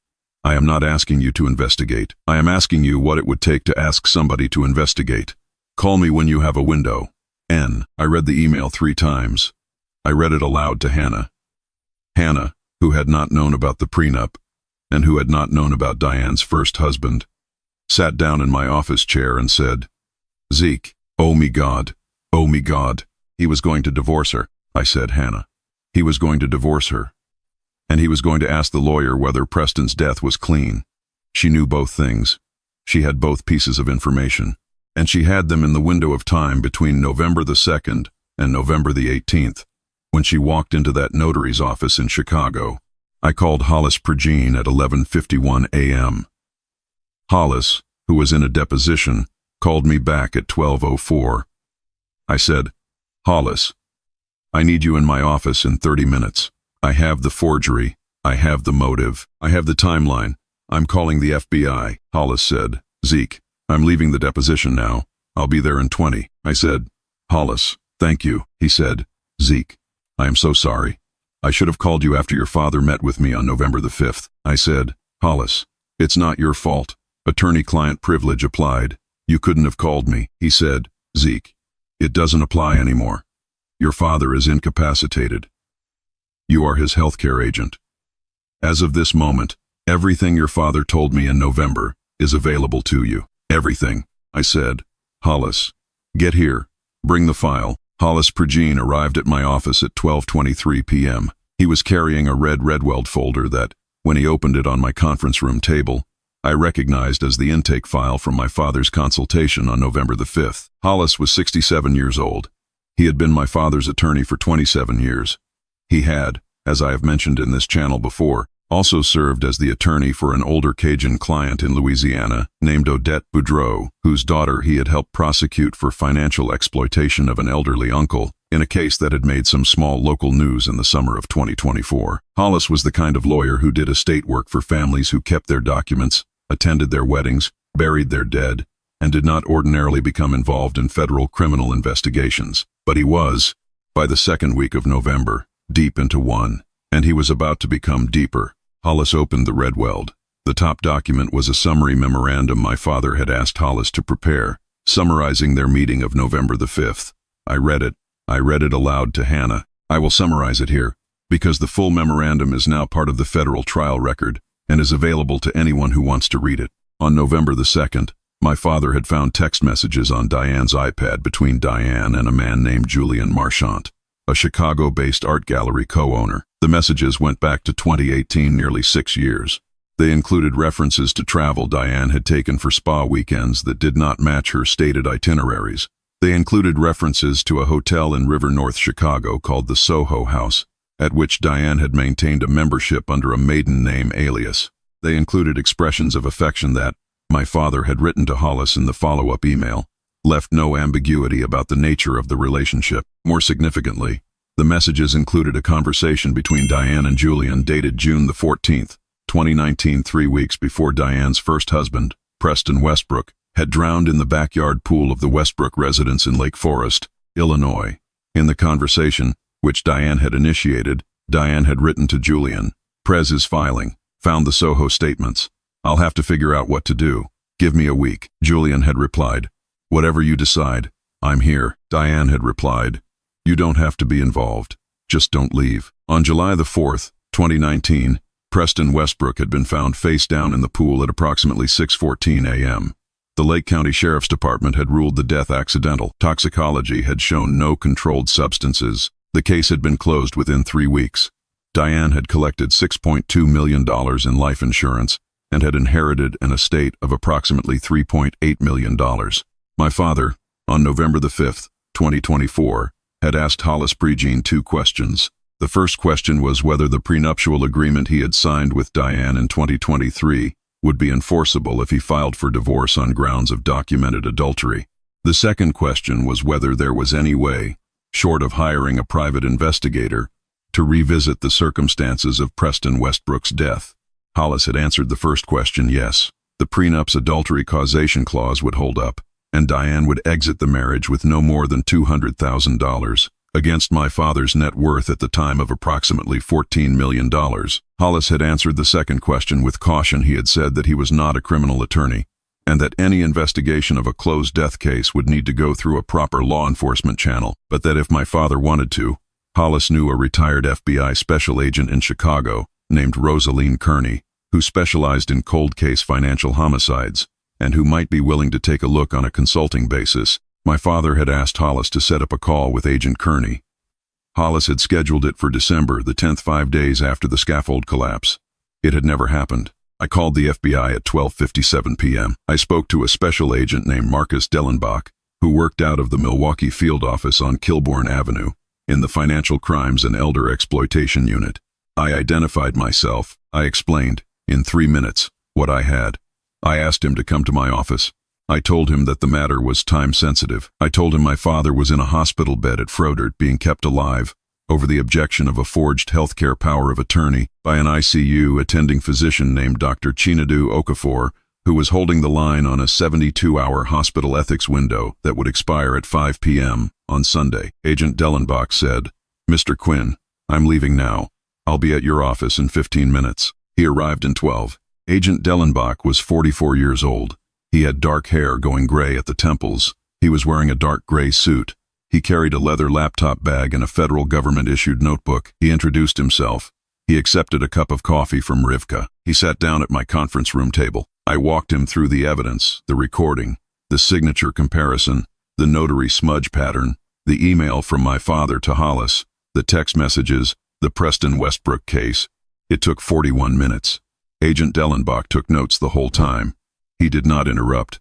I am not asking you to investigate. I am asking you what it would take to ask somebody to investigate. Call me when you have a window. N. I read the email 3 times. I read it aloud to Hannah. Hannah, who had not known about the prenup, and who had not known about Diane's first husband, sat down in my office chair and said, Zeke, oh me God, oh me God. He was going to divorce her, I said, Hannah. He was going to divorce her. And he was going to ask the lawyer whether Preston's death was clean. She knew both things. She had both pieces of information. And she had them in the window of time between November the 2nd and November the 18th, when she walked into that notary's office in Chicago. I called Hollis Pergine at 11:51 a.m. Hollis, who was in a deposition, called me back at 12:04. I said, Hollis, I need you in my office in 30 minutes. I have the forgery. I have the motive. I have the timeline. I'm calling the FBI. Hollis said, Zeke, I'm leaving the deposition now. I'll be there in 20. I said, Hollis, thank you. He said, Zeke, I am so sorry. I should have called you after your father met with me on November the 5th. I said, Hollis, it's not your fault. Attorney-client privilege applied. You couldn't have called me. He said, Zeke, it doesn't apply anymore. Your father is incapacitated. You are his healthcare agent. As of this moment, everything your father told me in November is available to you. Everything. I said, Hollis, get here. Bring the file. Hollis Pergine arrived at my office at 12:23 p.m. He was carrying a red Redweld folder that, when he opened it on my conference room table, I recognized as the intake file from my father's consultation on November the 5th. Hollis was 67 years old. He had been my father's attorney for 27 years. He had, as I have mentioned in this channel before, also served as the attorney for an older Cajun client in Louisiana named Odette Boudreau, whose daughter he had helped prosecute for financial exploitation of an elderly uncle in a case that had made some small local news in the summer of 2024. Hollis was the kind of lawyer who did estate work for families who kept their documents, attended their weddings, buried their dead, and did not ordinarily become involved in federal criminal investigations. But he was, by the second week of November, deep into one, and he was about to become deeper. Hollis opened the Redweld. The top document was a summary memorandum my father had asked Hollis to prepare, summarizing their meeting of November the 5th. I read it. I read it aloud to Hannah. I will summarize it here, because the full memorandum is now part of the federal trial record and is available to anyone who wants to read it. On November the 2nd, my father had found text messages on Diane's iPad between Diane and a man named Julian Marchant, a Chicago-based art gallery co-owner. The messages went back to 2018, nearly 6 years. They included references to travel Diane had taken for spa weekends that did not match her stated itineraries. They included references to a hotel in River North Chicago called the Soho House, at which Diane had maintained a membership under a maiden name alias. They included expressions of affection that, my father had written to Hollis in the follow-up email, left no ambiguity about the nature of the relationship. More significantly, the messages included a conversation between Diane and Julian dated June the 14th, 2019, 3 weeks before Diane's first husband, Preston Westbrook, had drowned in the backyard pool of the Westbrook residence in Lake Forest, Illinois. In the conversation, which Diane had initiated, Diane had written to Julian. Prez is filing. Found the Soho statements. I'll have to figure out what to do. Give me a week. Julian had replied. Whatever you decide, I'm here. Diane had replied. You don't have to be involved. Just don't leave. On July the 4th, 2019, Preston Westbrook had been found face down in the pool at approximately 6:14 a.m. The Lake County Sheriff's Department had ruled the death accidental. Toxicology had shown no controlled substances. The case had been closed within 3 weeks. Diane had collected $6.2 million in life insurance and had inherited an estate of approximately $3.8 million. My father, on November the 5th, 2024, had asked Hollis Pregene 2 questions. The first question was whether the prenuptial agreement he had signed with Diane in 2023 would be enforceable if he filed for divorce on grounds of documented adultery. The second question was whether there was any way, short of hiring a private investigator, to revisit the circumstances of Preston Westbrook's death. Hollis had answered the first question yes. The prenup's adultery causation clause would hold up, and Diane would exit the marriage with no more than $200,000, against my father's net worth at the time of approximately $14 million. Hollis had answered the second question with caution. He had said that he was not a criminal attorney, and that any investigation of a closed death case would need to go through a proper law enforcement channel, but that if my father wanted to, Hollis knew a retired FBI special agent in Chicago named Rosaline Kearney, who specialized in cold case financial homicides, and who might be willing to take a look on a consulting basis. My father had asked Hollis to set up a call with Agent Kearney. Hollis had scheduled it for December the 10th, 5 days after the scaffold collapse. It had never happened. I called the FBI at 12:57 p.m. I spoke to a special agent named Marcus Dellenbach, who worked out of the Milwaukee field office on Kilbourne Avenue, in the Financial Crimes and Elder Exploitation Unit. I identified myself. I explained, in 3 minutes, what I had. I asked him to come to my office. I told him that the matter was time-sensitive. I told him my father was in a hospital bed at Frodert being kept alive over the objection of a forged healthcare power of attorney by an ICU attending physician named Dr. Chinadu Okafor, who was holding the line on a 72-hour hospital ethics window that would expire at 5 p.m. on Sunday. Agent Dellenbach said, "Mr. Quinn, I'm leaving now. I'll be at your office in 15 minutes. He arrived in 12. Agent Dellenbach was 44 years old. He had dark hair going gray at the temples. He was wearing a dark gray suit. He carried a leather laptop bag and a federal government-issued notebook. He introduced himself. He accepted a cup of coffee from Rivka. He sat down at my conference room table. I walked him through the evidence, the recording, the signature comparison, the notary smudge pattern, the email from my father to Hollis, the text messages, the Preston Westbrook case. It took 41 minutes. Agent Dellenbach took notes the whole time. He did not interrupt.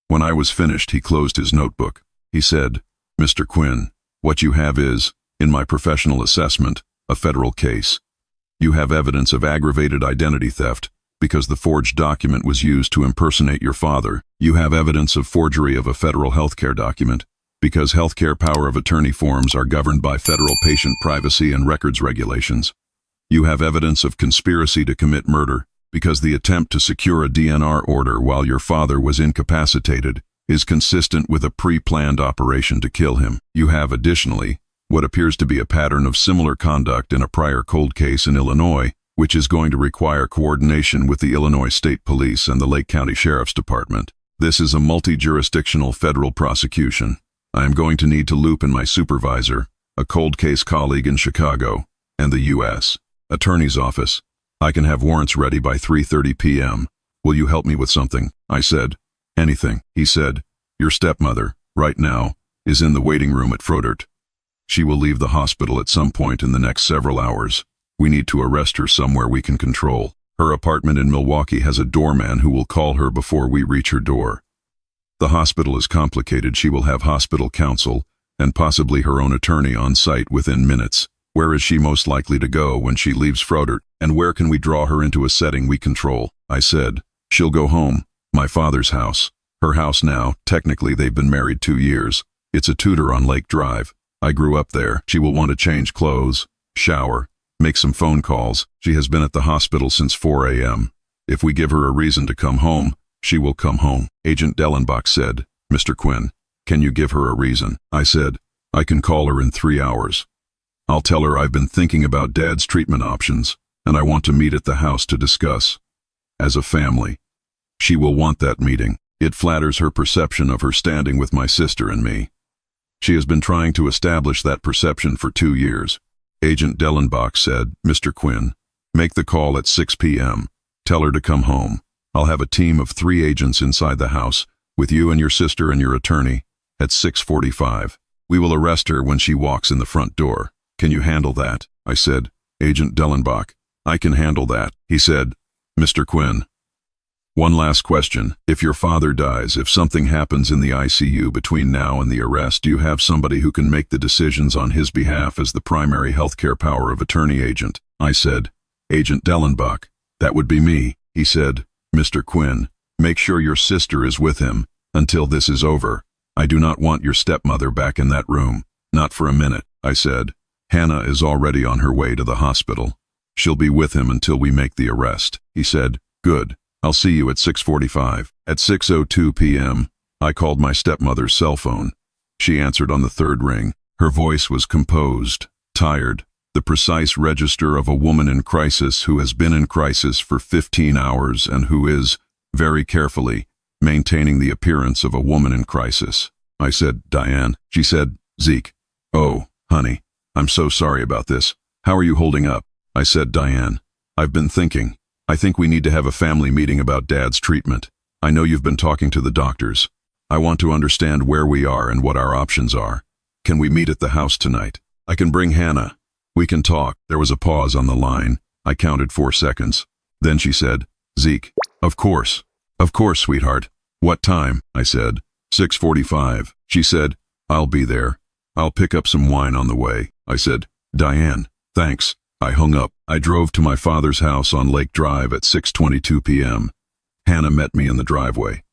When I was finished, he closed his notebook. He said, "Mr. Quinn, what you have is, in my professional assessment, a federal case. You have evidence of aggravated identity theft because the forged document was used to impersonate your father. You have evidence of forgery of a federal healthcare document because healthcare power of attorney forms are governed by federal patient privacy and records regulations. You have evidence of conspiracy to commit murder because the attempt to secure a DNR order while your father was incapacitated is consistent with a pre-planned operation to kill him. You have, additionally, what appears to be a pattern of similar conduct in a prior cold case in Illinois, which is going to require coordination with the Illinois State Police and the Lake County Sheriff's Department. This is a multi-jurisdictional federal prosecution. I am going to need to loop in my supervisor, a cold case colleague in Chicago, and the U.S. Attorney's Office. I can have warrants ready by 3:30 p.m. Will you help me with something?" I said. "Anything." He said, "Your stepmother, right now, is in the waiting room at Frodert. She will leave the hospital at some point in the next several hours. We need to arrest her somewhere we can control. Her apartment in Milwaukee has a doorman who will call her before we reach her door. The hospital is complicated. She will have hospital counsel and possibly her own attorney on site within minutes. Where is she most likely to go when she leaves Frodert, and where can we draw her into a setting we control?" I said, "She'll go home. My father's house. Her house now. Technically, they've been married 2 years. It's a Tudor on Lake Drive. I grew up there. She will want to change clothes, shower, make some phone calls. She has been at the hospital since 4 a.m. If we give her a reason to come home, she will come home." Agent Dellenbach said, "Mr. Quinn, can you give her a reason?" I said, "I can call her in 3 hours. I'll tell her I've been thinking about Dad's treatment options, and I want to meet at the house to discuss. As a family. She will want that meeting. It flatters her perception of her standing with my sister and me. She has been trying to establish that perception for 2 years. Agent Dellenbach said, Mr. Quinn, make the call at 6 p.m. Tell her to come home. I'll have a team of 3 agents inside the house, with you and your sister and your attorney, at 6:45. We will arrest her when she walks in the front door. Can you handle that? I said. Agent Dellenbach, I can handle that. He said, Mr. Quinn. One last question. If your father dies, if something happens in the ICU between now and the arrest, do you have somebody who can make the decisions on his behalf as the primary healthcare power of attorney agent? I said, Agent Dellenbach, that would be me. He said, Mr. Quinn, make sure your sister is with him until this is over. I do not want your stepmother back in that room. Not for a minute. I said, Hannah is already on her way to the hospital. She'll be with him until we make the arrest. He said, good. I'll see you at 6:45. At 6:02 p.m., I called my stepmother's cell phone. She answered on the 3rd ring. Her voice was composed, tired, the precise register of a woman in crisis who has been in crisis for 15 hours and who is, very carefully, maintaining the appearance of a woman in crisis. I said, Diane. She said, Zeke. Oh, honey, I'm so sorry about this. How are you holding up? I said, Diane, I've been thinking. I think we need to have a family meeting about Dad's treatment. I know you've been talking to the doctors. I want to understand where we are and what our options are. Can we meet at the house tonight? I can bring Hannah. We can talk. There was a pause on the line. I counted 4 seconds. Then she said, Zeke, of course. Of course, sweetheart. What time? I said, 6:45. She said, I'll be there. I'll pick up some wine on the way. I said, Diane, thanks. I hung up. I drove to my father's house on Lake Drive at 6:22 p.m. Hannah met me in the driveway.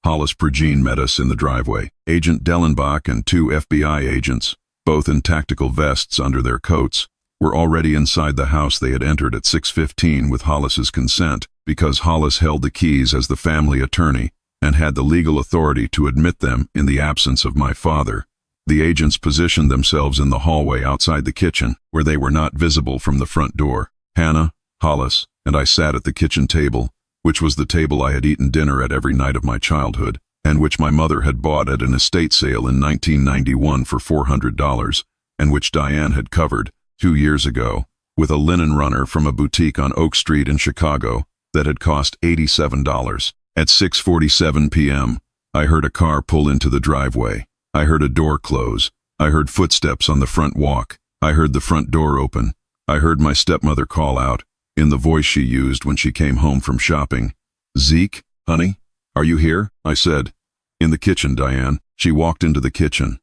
Hollis Progene met us in the driveway. Agent Dellenbach and 2 FBI agents, both in tactical vests under their coats, were already inside the house they had entered at 6:15 with Hollis's consent, because Hollis held the keys as the family attorney and had the legal authority to admit them in the absence of my father. The agents positioned themselves in the hallway outside the kitchen, where they were not visible from the front door. Hannah, Hollis, and I sat at the kitchen table, which was the table I had eaten dinner at every night of my childhood, and which my mother had bought at an estate sale in 1991 for $400, and which Diane had covered, 2 years ago, with a linen runner from a boutique on Oak Street in Chicago that had cost $87. At 6:47 p.m., I heard a car pull into the driveway. I heard a door close. I heard footsteps on the front walk. I heard the front door open. I heard my stepmother call out, in the voice she used when she came home from shopping. Zeke, honey, are you here? I said. In the kitchen, Diane. She walked into the kitchen.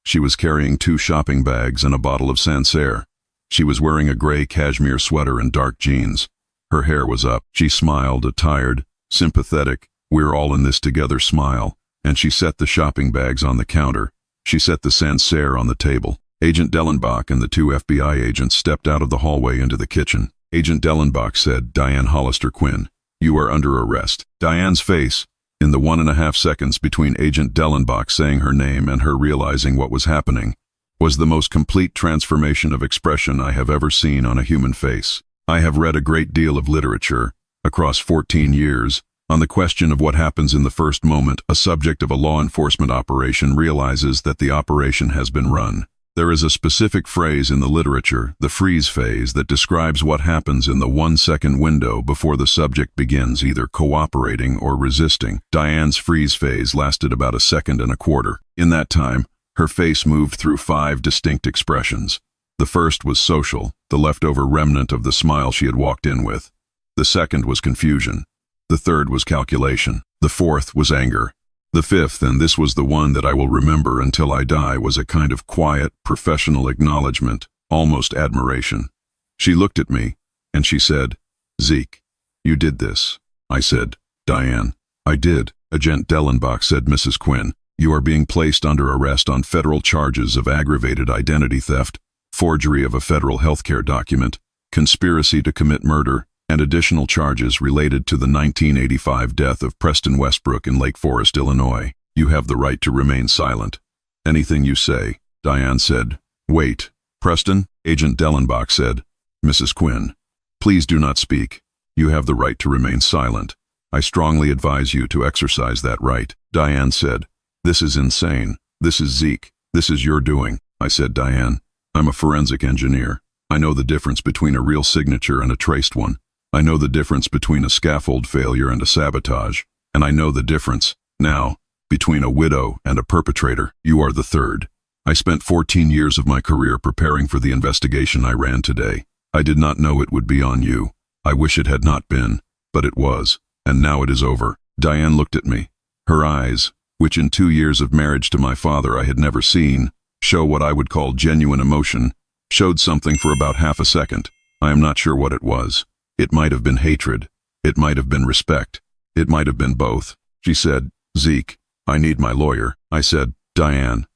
She was carrying 2 shopping bags and a bottle of Sancerre. She was wearing a gray cashmere sweater and dark jeans. Her hair was up. She smiled, a tired, sympathetic, we're all in this together smile, and she set the shopping bags on the counter. She set the Sancerre on the table. Agent Dellenbach and the 2 FBI agents stepped out of the hallway into the kitchen. Agent Dellenbach said, Diane Hollister Quinn, you are under arrest. Diane's face, in the 1.5 seconds between Agent Dellenbach saying her name and her realizing what was happening, was the most complete transformation of expression I have ever seen on a human face. I have read a great deal of literature, across 14 years, on the question of what happens in the first moment a subject of a law enforcement operation realizes that the operation has been run. There is a specific phrase in the literature, the freeze phase, that describes what happens in the 1-second window before the subject begins either cooperating or resisting. Diane's freeze phase lasted about 1.25 seconds. In that time, her face moved through 5 distinct expressions. The first was social, the leftover remnant of the smile she had walked in with. The second was confusion. The third was calculation. The fourth was anger. The fifth, and this was the one that I will remember until I die, was a kind of quiet, professional acknowledgement, almost admiration. She looked at me, and she said, Zeke, you did this. I said, Diane, I did. Agent Dellenbach said, Mrs. Quinn, you are being placed under arrest on federal charges of aggravated identity theft, forgery of a federal healthcare document, conspiracy to commit murder, and additional charges related to the 1985 death of Preston Westbrook in Lake Forest, Illinois. You have the right to remain silent. Anything you say, Diane said. Wait, Preston, Agent Dellenbach said. Mrs. Quinn, please do not speak. You have the right to remain silent. I strongly advise you to exercise that right. Diane said. This is insane. This is Zeke. This is your doing. I said, Diane, I'm a forensic engineer. I know the difference between a real signature and a traced one. I know the difference between a scaffold failure and a sabotage. And I know the difference, now, between a widow and a perpetrator. You are the third. I spent 14 years of my career preparing for the investigation I ran today. I did not know it would be on you. I wish it had not been, but it was, and now it is over. Diane looked at me. Her eyes, which in 2 years of marriage to my father I had never seen, show what I would call genuine emotion, showed something for about half a second. I am not sure what it was. It might have been hatred. It might have been respect. It might have been both. She said, Zeke, I need my lawyer. I said, Diane,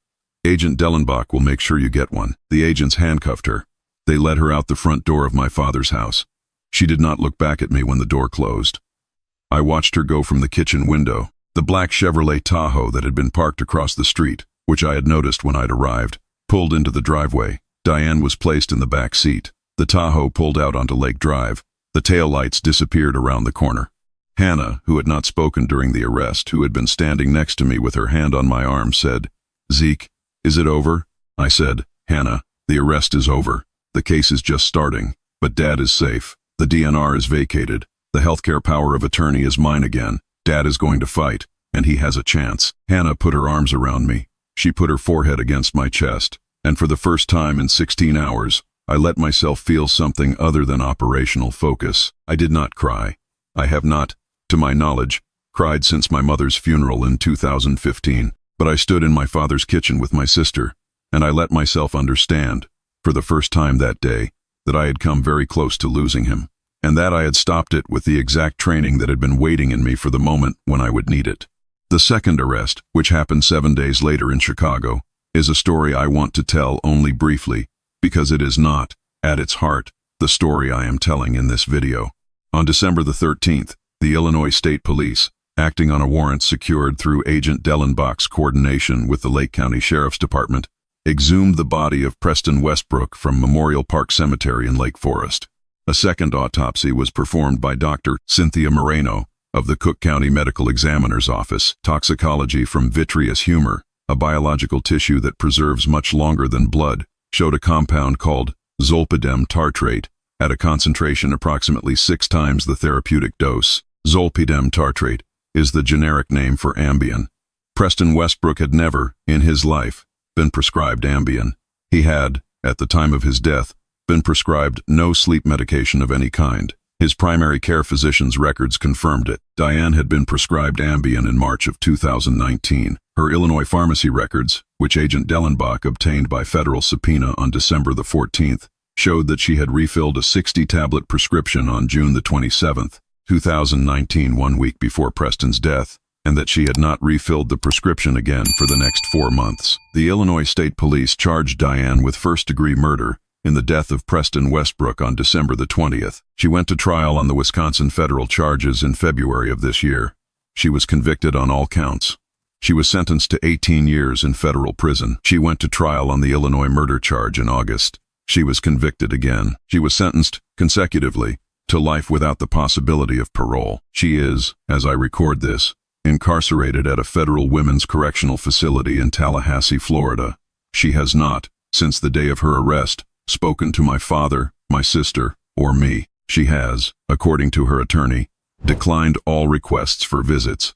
Agent Dellenbach will make sure you get one. The agents handcuffed her. They led her out the front door of my father's house. She did not look back at me when the door closed. I watched her go from the kitchen window. The black Chevrolet Tahoe that had been parked across the street, which I had noticed when I'd arrived, pulled into the driveway. Diane was placed in the back seat. The Tahoe pulled out onto Lake Drive. The taillights disappeared around the corner. Hannah, who had not spoken during the arrest, who had been standing next to me with her hand on my arm, said, Zeke, is it over? I said, Hannah, the arrest is over. The case is just starting, but Dad is safe. The DNR is vacated. The healthcare power of attorney is mine again. Dad is going to fight, and he has a chance. Hannah put her arms around me. She put her forehead against my chest, and for the first time in 16 hours, I let myself feel something other than operational focus. I did not cry. I have not, to my knowledge, cried since my mother's funeral in 2015. But I stood in my father's kitchen with my sister, and I let myself understand, for the first time that day, that I had come very close to losing him, and that I had stopped it with the exact training that had been waiting in me for the moment when I would need it. The second arrest, which happened 7 days later in Chicago, is a story I want to tell only briefly, because it is not, at its heart, the story I am telling in this video. On December the 13th, the Illinois State Police, acting on a warrant secured through Agent Dellenbach's coordination with the Lake County Sheriff's Department, exhumed the body of Preston Westbrook from Memorial Park Cemetery in Lake Forest. A second autopsy was performed by Dr. Cynthia Moreno of the Cook County Medical Examiner's Office. Toxicology from vitreous humor, a biological tissue that preserves much longer than blood, showed a compound called zolpidem tartrate at a concentration approximately 6 times the therapeutic dose. Zolpidem tartrate is the generic name for Ambien. Preston Westbrook had never, in his life, been prescribed Ambien. He had, at the time of his death, been prescribed no sleep medication of any kind. His primary care physician's records confirmed it. Diane had been prescribed Ambien in March of 2019. Her Illinois pharmacy records, which Agent Dellenbach obtained by federal subpoena on December the 14th, showed that she had refilled a 60-tablet prescription on June the 27th, 2019, 1 week before Preston's death, and that she had not refilled the prescription again for the next 4 months. The Illinois State Police charged Diane with first-degree murder in the death of Preston Westbrook on December the 20th. She went to trial on the Wisconsin federal charges in February of this year. She was convicted on all counts. She was sentenced to 18 years in federal prison. She went to trial on the Illinois murder charge in August. She was convicted again. She was sentenced, consecutively, to life without the possibility of parole. She is, as I record this, incarcerated at a federal women's correctional facility in Tallahassee, Florida. She has not, since the day of her arrest, spoken to my father, my sister, or me. She has, according to her attorney, declined all requests for visits.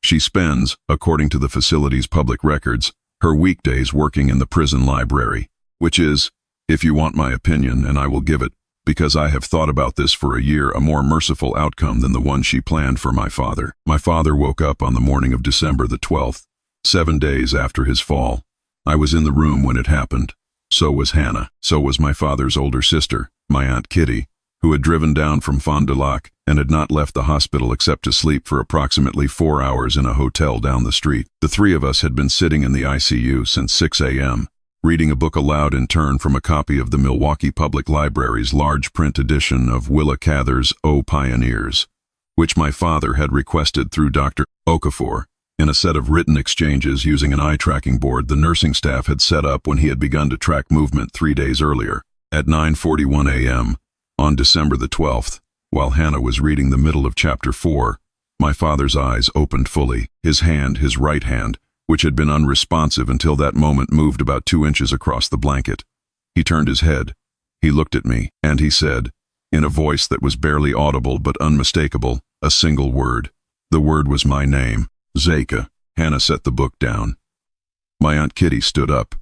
She spends, according to the facility's public records, her weekdays working in the prison library, which is, if you want my opinion, and I will give it, because I have thought about this for a year, a more merciful outcome than the one she planned for my father. My father woke up on the morning of December the 12th, 7 days after his fall. I was in the room when it happened. So was Hannah. So was my father's older sister, my Aunt Kitty, who had driven down from Fond du Lac and had not left the hospital except to sleep for approximately 4 hours in a hotel down the street. The three of us had been sitting in the ICU since 6 a.m., reading a book aloud in turn from a copy of the Milwaukee Public Library's large print edition of Willa Cather's O Pioneers, which my father had requested through Dr. Okafor in a set of written exchanges using an eye-tracking board the nursing staff had set up when he had begun to track movement 3 days earlier. At 9:41 a.m., on December the 12th, while Hannah was reading the middle of chapter 4, my father's eyes opened fully. His right hand, which had been unresponsive until that moment, moved about 2 inches across the blanket. He turned his head. He looked at me, and he said, in a voice that was barely audible but unmistakable, a single word. The word was my name, Zeka. Hannah set the book down. My Aunt Kitty stood up.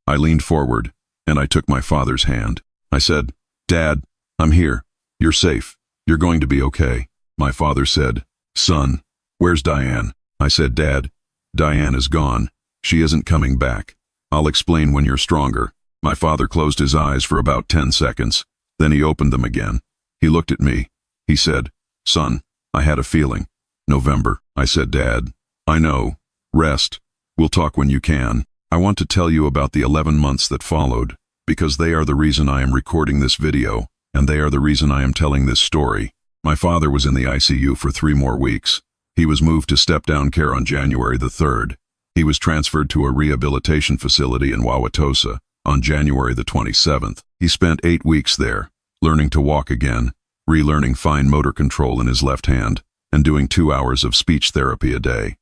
I leaned forward, and I took my father's hand. I said, "Dad, I'm here. You're safe. You're going to be okay." My father said, "Son, where's Diane?" I said, "Dad, Diane is gone. She isn't coming back. I'll explain when you're stronger." My father closed his eyes for about 10 seconds. Then he opened them again. He looked at me. He said, "Son, I had a feeling." November. I said, "Dad, I know. Rest. We'll talk when you can. I want to tell you about the 11 months that followed, because they are the reason I am recording this video, and they are the reason I am telling this story." My father was in the ICU for 3 more weeks. He was moved to step-down care on January the 3rd. He was transferred to a rehabilitation facility in Wauwatosa on January the 27th. He spent 8 weeks there, learning to walk again, relearning fine motor control in his left hand, and doing 2 hours of speech therapy a day.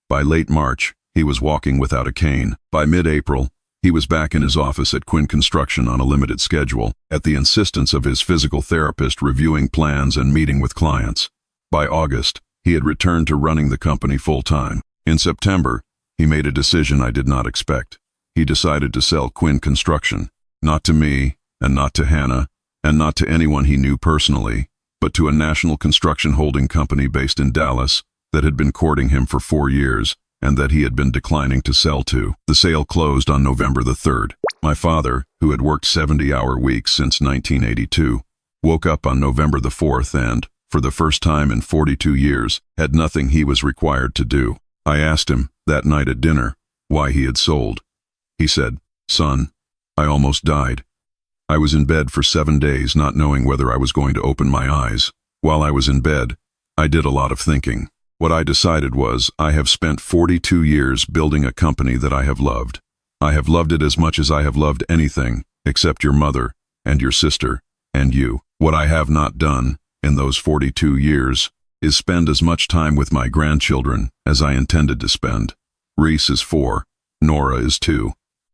By late March, he was walking without a cane. By mid-April, he was back in his office at Quinn Construction on a limited schedule, at the insistence of his physical therapist, reviewing plans and meeting with clients. By August, he had returned to running the company full-time. In September, he made a decision I did not expect. He decided to sell Quinn Construction, not to me, and not to Hannah, and not to anyone he knew personally, but to a national construction holding company based in Dallas that had been courting him for 4 years and that he had been declining to sell to. The sale closed on November the 3rd. My father, who had worked 70-hour weeks since 1982, woke up on November the 4th and, for the first time in 42 years, had nothing he was required to do. I asked him, that night at dinner, why he had sold. He said, "Son, I almost died. I was in bed for 7 days not knowing whether I was going to open my eyes. While I was in bed, I did a lot of thinking. What I decided was, I have spent 42 years building a company that I have loved. I have loved it as much as I have loved anything, except your mother, and your sister, and you. What I have not done, in those 42 years, is spend as much time with my grandchildren as I intended to spend. Reese is 4, Nora is 2.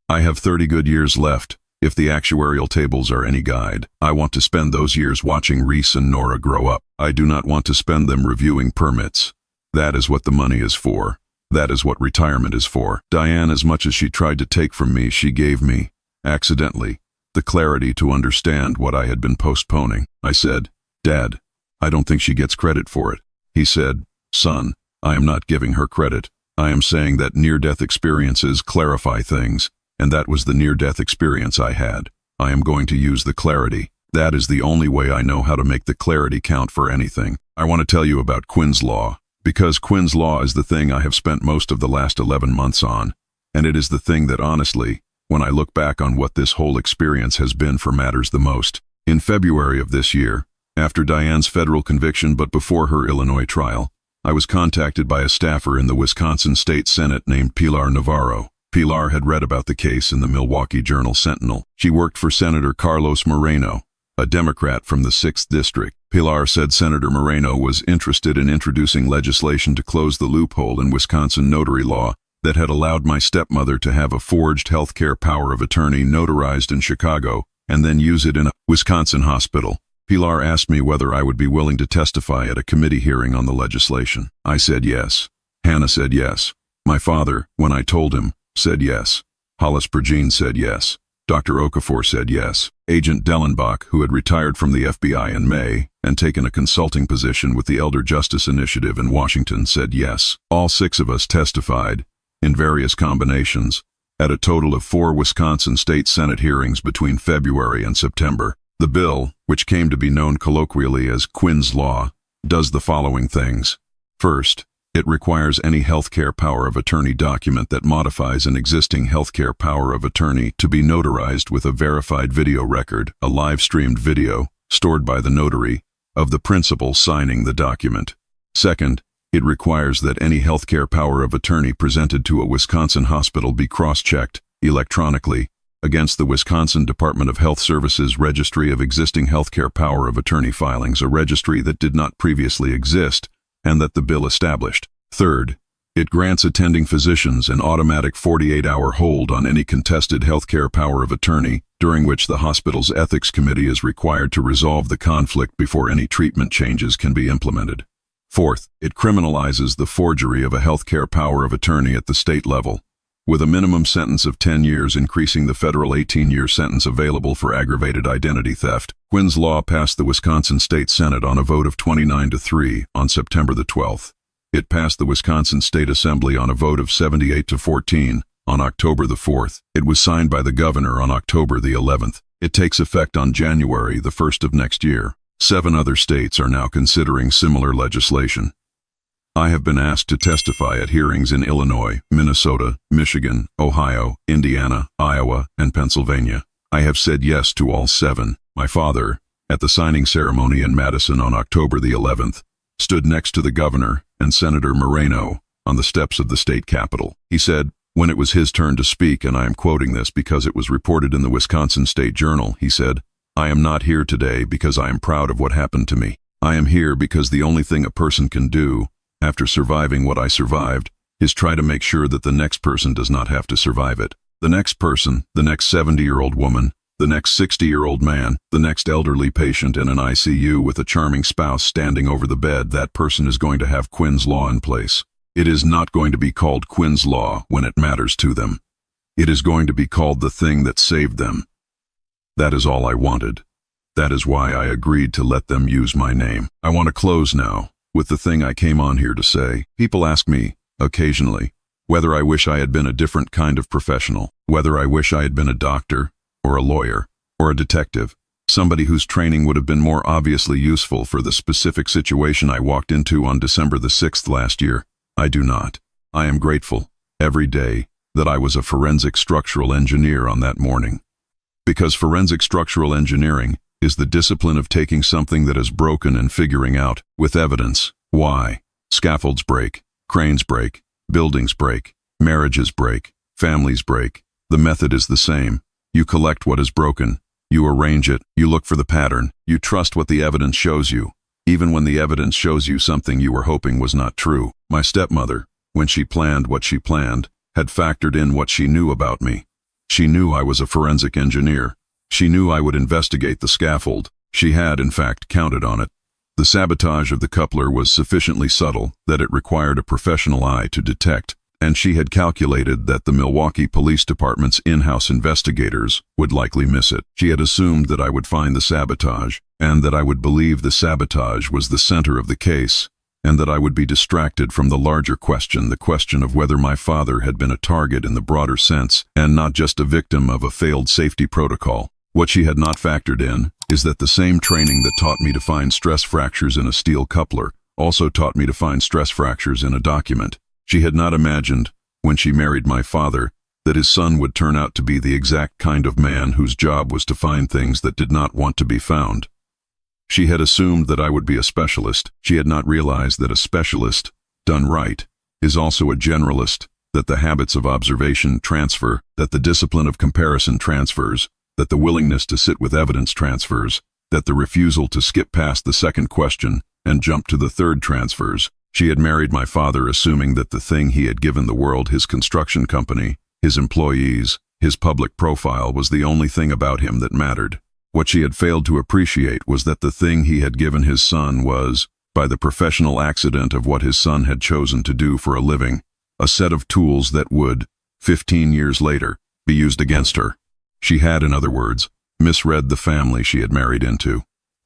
I have 30 good years left. If the actuarial tables are any guide, I want to spend those years watching Reese and Nora grow up. I do not want to spend them reviewing permits. That is what the money is for. That is what retirement is for. Diane, as much as she tried to take from me, she gave me, accidentally, the clarity to understand what I had been postponing. I said, "Dad, I don't think she gets credit for it." He said, "Son, I am not giving her credit. I am saying that near-death experiences clarify things, and that was the near-death experience I had. I am going to use the clarity. That is the only way I know how to make the clarity count for anything. I want to tell you about Quinn's Law, because Quinn's Law is the thing I have spent most of the last 11 months on, and it is the thing that honestly, when I look back on what this whole experience has been for, matters the most. In February of this year, after Diane's federal conviction but before her Illinois trial, I was contacted by a staffer in the Wisconsin State Senate named Pilar Navarro. Pilar had read about the case in the Milwaukee Journal-Sentinel. She worked for Senator Carlos Moreno, a Democrat from the 6th District. Pilar said Senator Moreno was interested in introducing legislation to close the loophole in Wisconsin notary law that had allowed my stepmother to have a forged healthcare power of attorney notarized in Chicago and then use it in a Wisconsin hospital. Pilar asked me whether I would be willing to testify at a committee hearing on the legislation. I said yes. Hannah said yes. My father, when I told him, said yes. Hollis Pergine said yes. Dr. Okafor said yes. Agent Dellenbach, who had retired from the FBI in May and taken a consulting position with the Elder Justice Initiative in Washington, said yes. All 6 of us testified, in various combinations, at a total of 4 Wisconsin State Senate hearings between February and September. The bill, which came to be known colloquially as Quinn's Law, does the following things. First, it requires any healthcare power of attorney document that modifies an existing healthcare power of attorney to be notarized with a verified video record, a live-streamed video, stored by the notary, of the principal signing the document. Second, It requires that any healthcare power of attorney presented to a Wisconsin hospital be cross-checked, electronically, against the Wisconsin Department of Health Services Registry of Existing Healthcare Power of Attorney Filings, a registry that did not previously exist and that the bill established. Third, it grants attending physicians an automatic 48-hour hold on any contested healthcare power of attorney, during which the hospital's ethics committee is required to resolve the conflict before any treatment changes can be implemented. Fourth, it criminalizes the forgery of a healthcare power of attorney at the state level, with a minimum sentence of 10 years increasing the federal 18-year sentence available for aggravated identity theft. Quinn's law passed the Wisconsin State Senate on a vote of 29-3 on September the 12th. It passed the Wisconsin State Assembly on a vote of 78-14 on October the 4th. It was signed by the governor on October the 11th. It takes effect on January the 1st of next year. 7 other states are now considering similar legislation. I have been asked to testify at hearings in Illinois, Minnesota, Michigan, Ohio, Indiana, Iowa, and Pennsylvania. I have said yes to all 7. My father, at the signing ceremony in Madison on October the 11th, stood next to the governor and Senator Moreno on the steps of the state capitol. He said, when it was his turn to speak, and I am quoting this because it was reported in the Wisconsin State Journal, he said, "I am not here today because I am proud of what happened to me. I am here because the only thing a person can do, after surviving what I survived, is try to make sure that the next person does not have to survive it. The next person, the next 70-year-old woman, the next 60-year-old man, the next elderly patient in an ICU with a charming spouse standing over the bed, that person is going to have Quinn's Law in place. It is not going to be called Quinn's Law when it matters to them. It is going to be called the thing that saved them. That is all I wanted. That is why I agreed to let them use my name. I want to close now with the thing I came on here to say. People ask me, occasionally, whether I wish I had been a different kind of professional, whether I wish I had been a doctor, or a lawyer, or a detective, somebody whose training would have been more obviously useful for the specific situation I walked into on December the 6th last year. I do not. I am grateful, every day, that I was a forensic structural engineer on that morning. Because forensic structural engineering is the discipline of taking something that is broken and figuring out, with evidence, why. Scaffolds break, cranes break, buildings break, marriages break, families break. The method is the same. You collect what is broken, you arrange it, you look for the pattern, you trust what the evidence shows you, even when the evidence shows you something you were hoping was not true. My stepmother, when she planned what she planned, had factored in what she knew about me. She knew I was a forensic engineer. She knew I would investigate the scaffold. She had, in fact, counted on it. The sabotage of the coupler was sufficiently subtle that it required a professional eye to detect, and she had calculated that the Milwaukee Police Department's in-house investigators would likely miss it. She had assumed that I would find the sabotage, and that I would believe the sabotage was the center of the case, and that I would be distracted from the larger question, the question of whether my father had been a target in the broader sense, and not just a victim of a failed safety protocol. What she had not factored in is that the same training that taught me to find stress fractures in a steel coupler also taught me to find stress fractures in a document. She had not imagined, when she married my father, that his son would turn out to be the exact kind of man whose job was to find things that did not want to be found. She had assumed that I would be a specialist. She had not realized that a specialist, done right, is also a generalist, that the habits of observation transfer, that the discipline of comparison transfers, that the willingness to sit with evidence transfers, that the refusal to skip past the second question and jump to the third transfers. She had married my father assuming that the thing he had given the world, his construction company, his employees, his public profile, was the only thing about him that mattered. What she had failed to appreciate was that the thing he had given his son was, by the professional accident of what his son had chosen to do for a living, a set of tools that would, 15 years later, be used against her. She had, in other words, misread the family she had married into,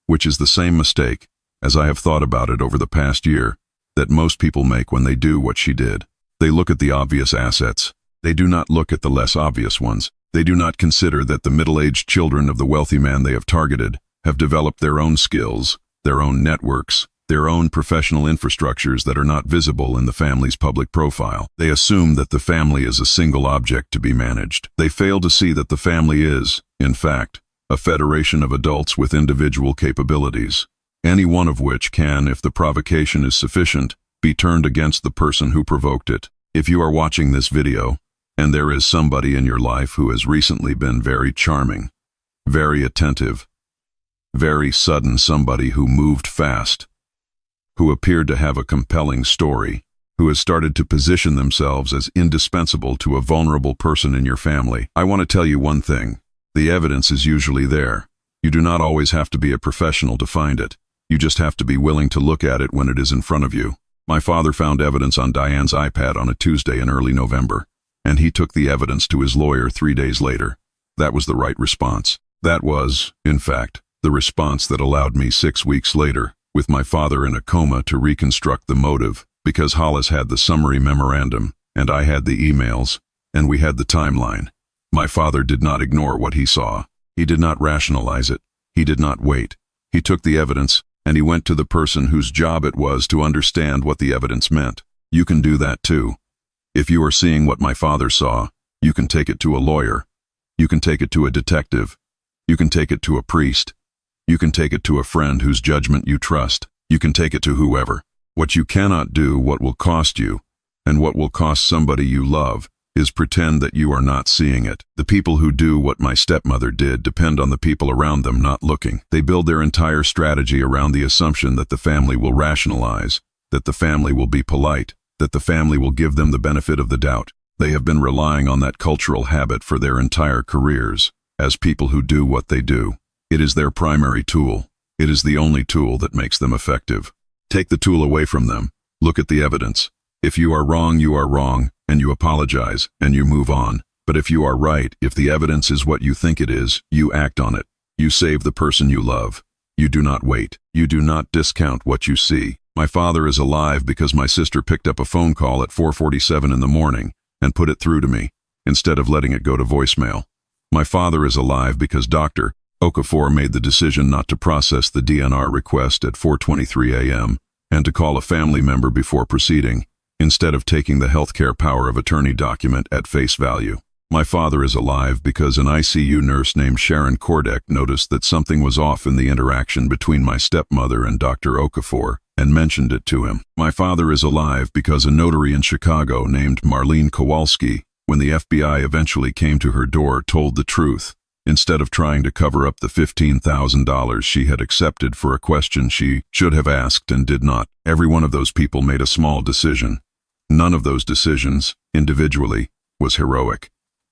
which is the same mistake, as I have thought about it over the past year, that most people make when they do what she did. They look at the obvious assets. They do not look at the less obvious ones. They do not consider that the middle-aged children of the wealthy man they have targeted have developed their own skills, their own networks, their own professional infrastructures that are not visible in the family's public profile. They assume that the family is a single object to be managed. They fail to see that the family is, in fact, a federation of adults with individual capabilities, any one of which can, if the provocation is sufficient, be turned against the person who provoked it. If you are watching this video, and there is somebody in your life who has recently been very charming, very attentive, very sudden, somebody who moved fast, who appeared to have a compelling story, who has started to position themselves as indispensable to a vulnerable person in your family, I want to tell you one thing. The evidence is usually there. You do not always have to be a professional to find it. You just have to be willing to look at it when it is in front of you. My father found evidence on Diane's iPad on a Tuesday in early November, and he took the evidence to his lawyer 3 days later. That was the right response. That was, in fact, the response that allowed me 6 weeks later, with my father in a coma, to reconstruct the motive, because Hollis had the summary memorandum, and I had the emails, and we had the timeline. My father did not ignore what he saw. He did not rationalize it. He did not wait. He took the evidence, and he went to the person whose job it was to understand what the evidence meant. You can do that too. If you are seeing what my father saw, you can take it to a lawyer. You can take it to a detective. You can take it to a priest. You can take it to a friend whose judgment you trust. You can take it to whoever. What you cannot do, what will cost you, and what will cost somebody you love, is pretend that you are not seeing it. The people who do what my stepmother did depend on the people around them not looking. They build their entire strategy around the assumption that the family will rationalize, that the family will be polite, that the family will give them the benefit of the doubt. They have been relying on that cultural habit for their entire careers, as people who do what they do. It is their primary tool. It is the only tool that makes them effective. Take the tool away from them. Look at the evidence. If you are wrong, and you apologize, and you move on. But if you are right, if the evidence is what you think it is, you act on it. You save the person you love. You do not wait. You do not discount what you see. My father is alive because my sister picked up a phone call at 4:47 in the morning and put it through to me, instead of letting it go to voicemail. My father is alive because Dr. Okafor made the decision not to process the DNR request at 4:23 a.m. and to call a family member before proceeding, instead of taking the healthcare power of attorney document at face value. My father is alive because an ICU nurse named Sharon Kordek noticed that something was off in the interaction between my stepmother and Dr. Okafor and mentioned it to him. My father is alive because a notary in Chicago named Marlene Kowalski, when the FBI eventually came to her door, told the truth, instead of trying to cover up the $15,000 she had accepted for a question she should have asked and did not. Every one of those people made a small decision. None of those decisions, individually, was heroic.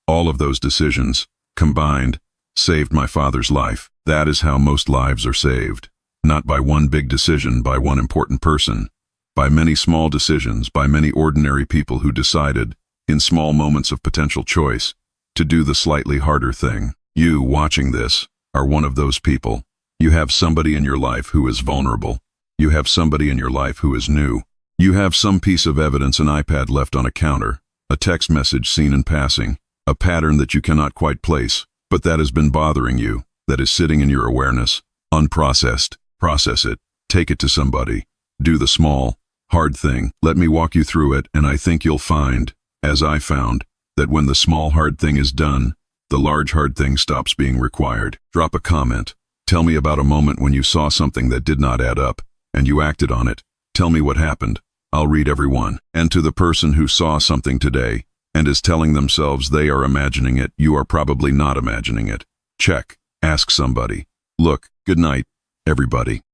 All of those decisions, combined, saved my father's life. That is how most lives are saved. Not by one big decision by one important person, by many small decisions by many ordinary people who decided, in small moments of potential choice, to do the slightly harder thing. You, watching this, are one of those people. You have somebody in your life who is vulnerable. You have somebody in your life who is new. You have some piece of evidence, an iPad left on a counter, a text message seen in passing, a pattern that you cannot quite place, but that has been bothering you, that is sitting in your awareness, unprocessed. Process it. Take it to somebody. Do the small, hard thing. Let me walk you through it, and I think you'll find, as I found, that when the small, hard thing is done, the large, hard thing stops being required. Drop a comment. Tell me about a moment when you saw something that did not add up, and you acted on it. Tell me what happened. I'll read every one. And to the person who saw something today, and is telling themselves they are imagining it, you are probably not imagining it. Check. Ask somebody. Look, good night, everybody.